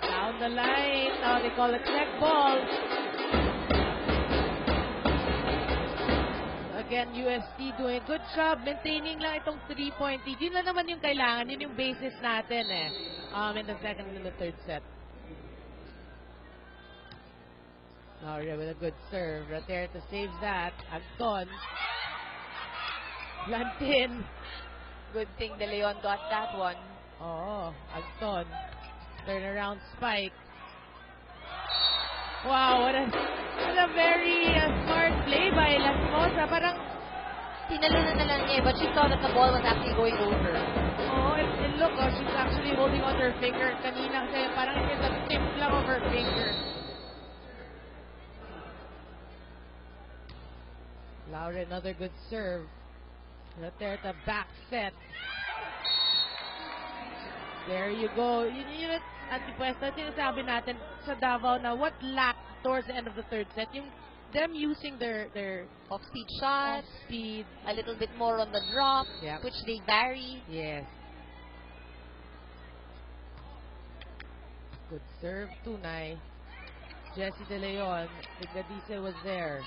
Down the line. Now they call it check ball. Again, UST doing a good job maintaining lang itong 3-point lead. Yun na naman yung kailangan. Yun yung basis natin eh. In the second and the third set. Laure with a good serve. Raterta saves that. Agton. Lantin. Good thing De Leon got that one. Oo, Agton. Turnaround spike. Wow, what a very smart play by Lastimosa. Parang Tinalunan na lang niya, but she saw that the ball was actually going over. oh, and look, she's actually holding on her finger. Kanina kasi parang it's a tip lang of her finger. Laure, another good serve. Raterta back set. There you go. Yun at Antipuesta, sinasabi natin sa Davao na what lacked towards the end of the third set, yung them using their Off-speed shots, speed. a little bit more on the drop, Yep. which they vary. Yes. Good serve, Tunay. Jessie De Leon. Ignadice was there.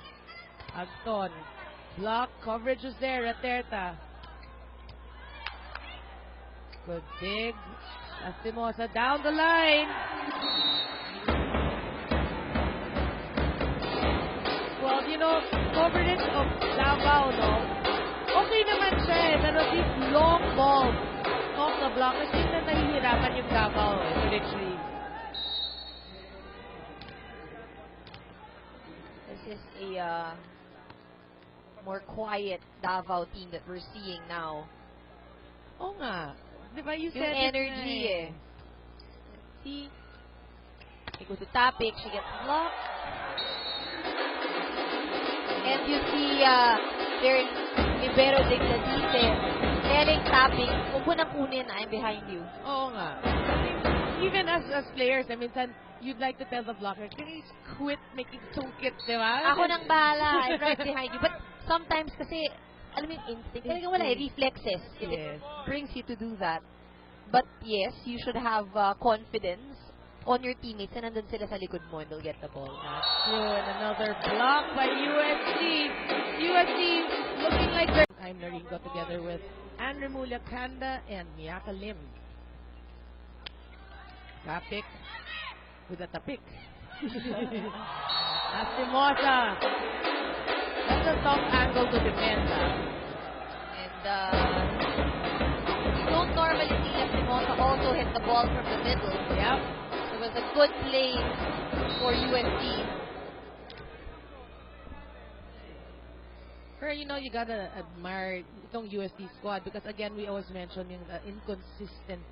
Agton. Block. Coverage was there. Raterta. Good dig. Lastimosa down the line. Well, you know, coverage of Davao, no? Okay naman siya eh. Pero these long balls off the block, I think na nahihirapan yung Davao eh, to retrieve. This is a more quiet Davao team that we're seeing now. Oo nga. Di ba you Yung said it energy na eh. See? They go to topic, she gets blocked. And you see their libero de Ignadice telling topic, huwag mo nang kunin, I'm behind you. Oo nga. I mean, even as players, I mean, you'd like to tell the blocker, can you quit making tungkit, di ba? Ako nang bahala, I'm right behind you. But sometimes kasi, alam mo yung instinct, talagang wala eh, reflexes. Yes. It brings you to do that. But yes, you should have confidence on your teammates na nandun sila sa likod mo and they'll get the ball. Good. Another block by USC. USC looking like they're... I'm Naringo together with Anne Remulla Kanda and Miyaka Lim. Tapik with a tapik. Lastimosa. That's a tough angle to defend. And you don't normally see Lastimosa also hit the ball from the middle. Yep. It was a good play for USC. Pero you know, you gotta admire itong USD squad because again, we always mention yung inconsistent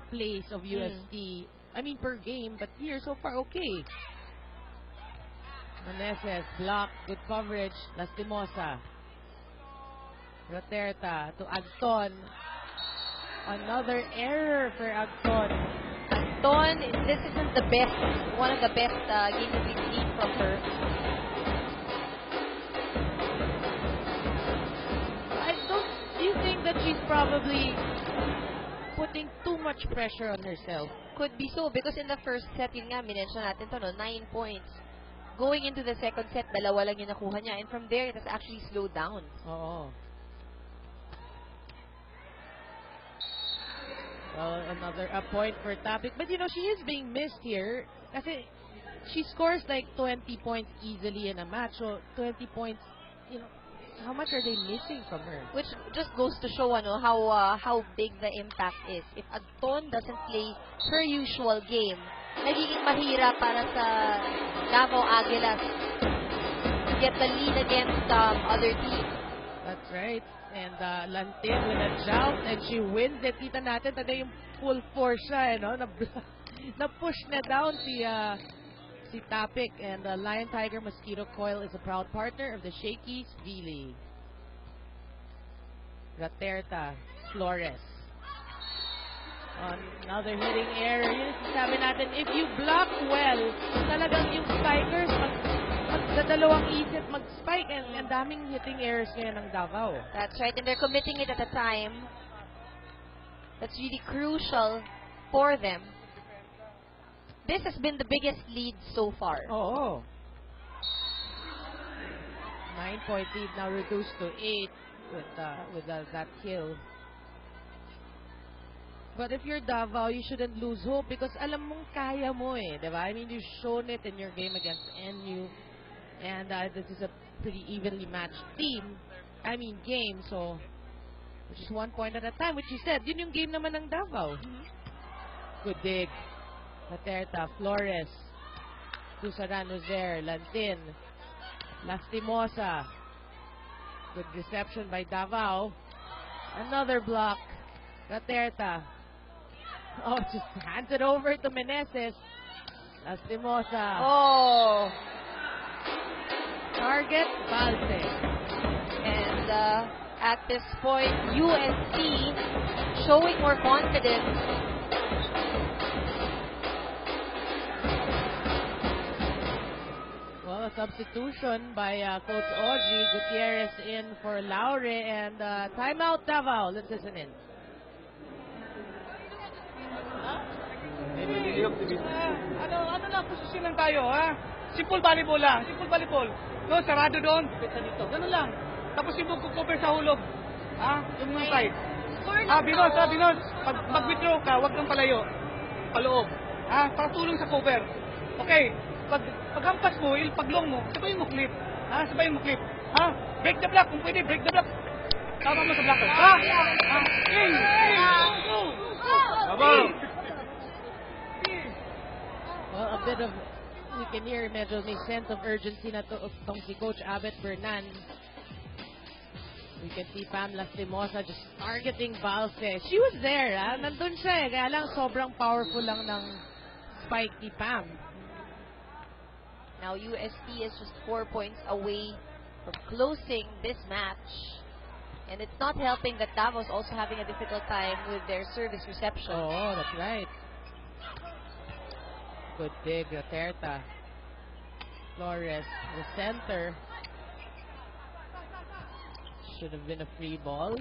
plays of USD. I mean, per game, but here so far, okay. Meneses, block, good coverage. Lastimosa. Raterta to Agton. Another error for Agton. Agton, this isn't the best, one of the best games we've seen from her. Do you think that she's probably putting too much pressure on herself? Could be so, because in the first set, yun nga, minention natin to, no, 9 points. Going into the second set, 2 lang yung nakuha niya. And from there, it has actually slowed down. Oo. Well, another point for Tapik. But you know, she is being missed here. Kasi she scores like 20 points easily in a match. So 20 points, you know, how much are they missing from her? Which just goes to show how big the impact is. If Agton doesn't play her usual game, nagiging mahirap para sa Davao Aguilas to get the lead against other teams. That's right. And Lantin with a jout and she wins it. Kita natin talaga yung full force siya, na-push na down si Tapik. And Lion Tiger Mosquito Coil is a proud partner of the Shakey's V-League. Raterta, Flores. Another hitting error. Yun sabi natin, if you block well, talagang yung spikers magdadalawang isip mag-spike and daming hitting errors ngayon ng Davao. That's right, and they're committing it at a time that's really crucial for them. This has been the biggest lead so far. Oo. 9-point lead now reduced to 8 with that kill. But if you're Davao, you shouldn't lose hope because alam mong kaya mo diba? I mean, you've shown it in your game against NU. And this is a pretty evenly matched game, so which is 1 point at a time, which you said, yun yung game naman ng Davao. Good dig. Raterta, Flores, Tusaran was there, Lantin, Lastimosa. Good reception by Davao. Another block. Raterta. Oh, just hands it over to Meneses. Lastimosa. Oh! Target, Valse. And at this point, USC showing more confidence. Well, a substitution by Coach Oji. Gutierrez in for Laure and timeout Davao. Let's listen in. Ano lang, posisyon lang tayo, ha? Simple volleyball lang, simple volleyball. No, sarado doon, pita dito. Ganun lang. Tapos yung mag-cover sa hulog. Yung mga side. Binos. Pag mag-withdraw ka, huwag kang palayo. Paloob. Para tulong sa cover. Okay. Pag hampas mo, paglong mo, sabayin mo clip. Sabayin mo clip. Break the block. Kung pwede, break the block. Tama mo sa blocker. Well, a bit of, we can hear medyo may sense of urgency na tong si Coach Abet Bernan. We can see Pam Lastimosa just targeting Valse. She was there, nandun siya kaya lang sobrang powerful lang ng spike ni Pam. Now UST is just 4 points away from closing this match. And it's not helping that Davos also having a difficult time with their service reception. Oh, that's right. Good dig, Raterta. Flores, the center. Should have been a free ball.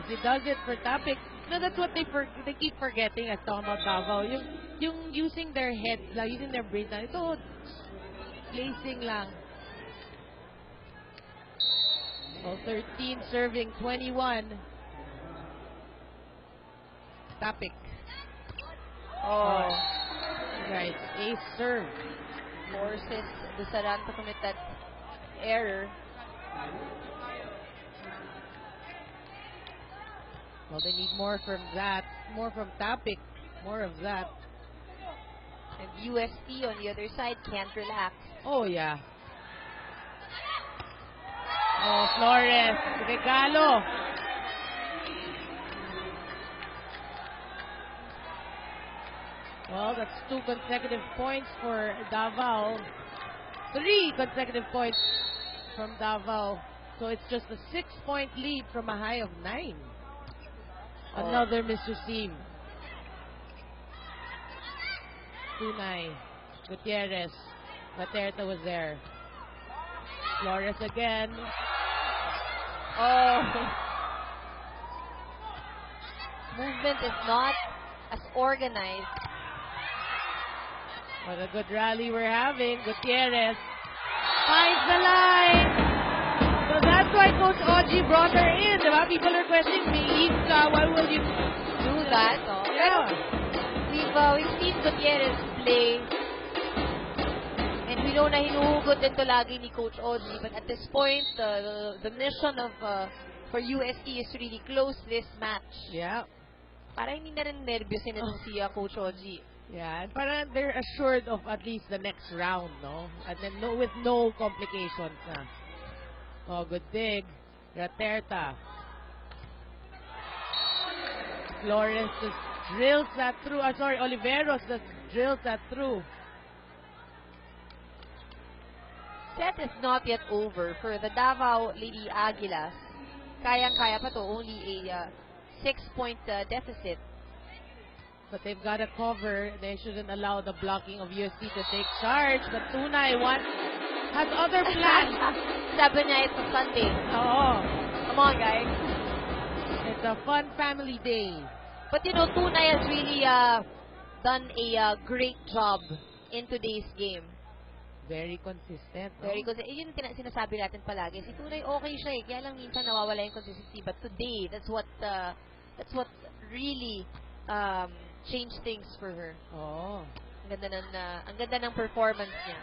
He does it for Tapik. No, that's what they keep forgetting as talking about Davao. Yung using their heads lang, using their brains lang. Ito, placing lang. So 13 serving 21. Tapik. Oh. Right. Ace serve. Forces Dusaran to commit that error. Well, they need more from that. More from Tapik. More of that. And UST on the other side can't relax. Oh, yeah. Oh, Flores. Regalo. Well, that's 2 consecutive points for Davao. 3 consecutive points from Davao. So it's just a 6-point lead from a high of 9. Another Mr. Seam. Tunay. Gutierrez. Raterta was there. Flores again. Oh. Movement is not as organized. What a good rally we're having. Gutierrez finds the line. So that's why Coach Oji brought her in. Diba? People are questioning me. Why will you Do that. Oh. Yeah. We've seen Gutierrez play. And we know na hinuhugot ito lagi ni Coach Oji. But at this point, the mission of for UST is to really close this match. Yeah. Parang hindi na rin nervyos yun itong si Coach Oji. Yeah, and parang they're assured of at least the next round, no? And then with no complications na. Oh, good dig. Raterta. Flores just drills that through. Oliveros just drills that through. Set is not yet over for the Davao Lady Aguilas. Kayang-kaya pa to, only a 6-point deficit. But they've got to cover. They shouldn't allow the blocking of UST to take charge. But Tunay has other plans. Sabi niya, it's a Sunday. Oo. Come on, guys. It's a fun family day. But you know, Tunay has really done a great job in today's game. Very consistent. No? Very good. Yun yung sinasabi natin palagi. Si Tunay okay siya eh. Kaya lang minsan nawawala yung consistency. But today, that's what really changed things for her. Oh. Ang ganda ng performance niya.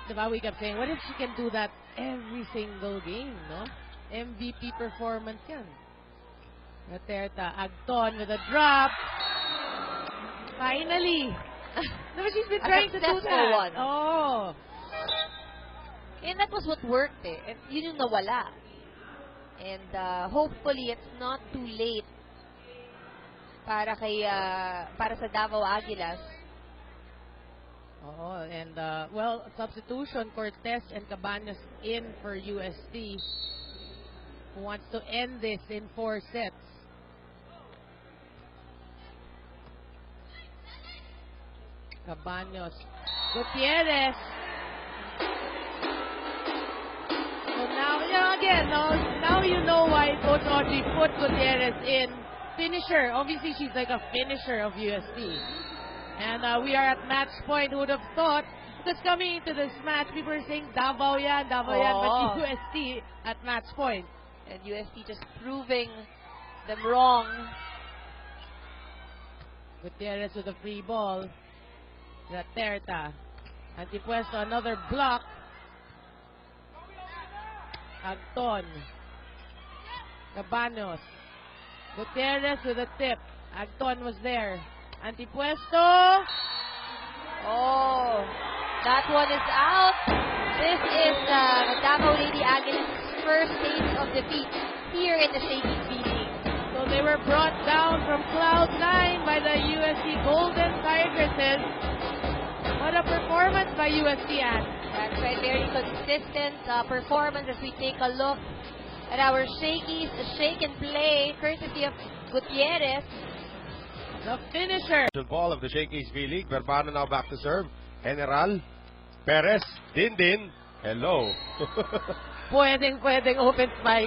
Diba, we kept saying, what if she can do that every single game, no? MVP performance yan. Raterta, Agton with a drop. Finally! No, she's been trying to do that. One. Oh. And that was what worked eh. And yun yung nawala. And hopefully it's not too late para sa Davao Aguilas. Oh, and well, substitution, Cortez and Cabañas in for UST, who wants to end this in 4 sets. Cabaños, Gutierrez. So now you know why Coach Audrey put Gutierrez in. Finisher. Obviously, she's like a finisher of UST. And we are at match point. Who would have thought? Because coming into this match, people are saying Davao yan, but UST at match point. And UST just proving them wrong. Gutierrez with a free ball. Raterta. Antipuesto, another block. Agton. Cabaños. Gutierrez with a tip. Agton was there. Antipuesto. Oh, that one is out. This is the Davao Lady Aguilas' first taste of defeat here in the Shakey's B-League. So they were brought down from cloud 9 by the UST Golden Tigresses. What a performance by UST, Ann. That's right, very consistent performance as we take a look at our Shakey's shake and play, courtesy of Gutierrez. The finisher. The ball of the Shakey's V-League. Verbano now back to serve. General. Perez. Din. Hello. Pwedeng open spike.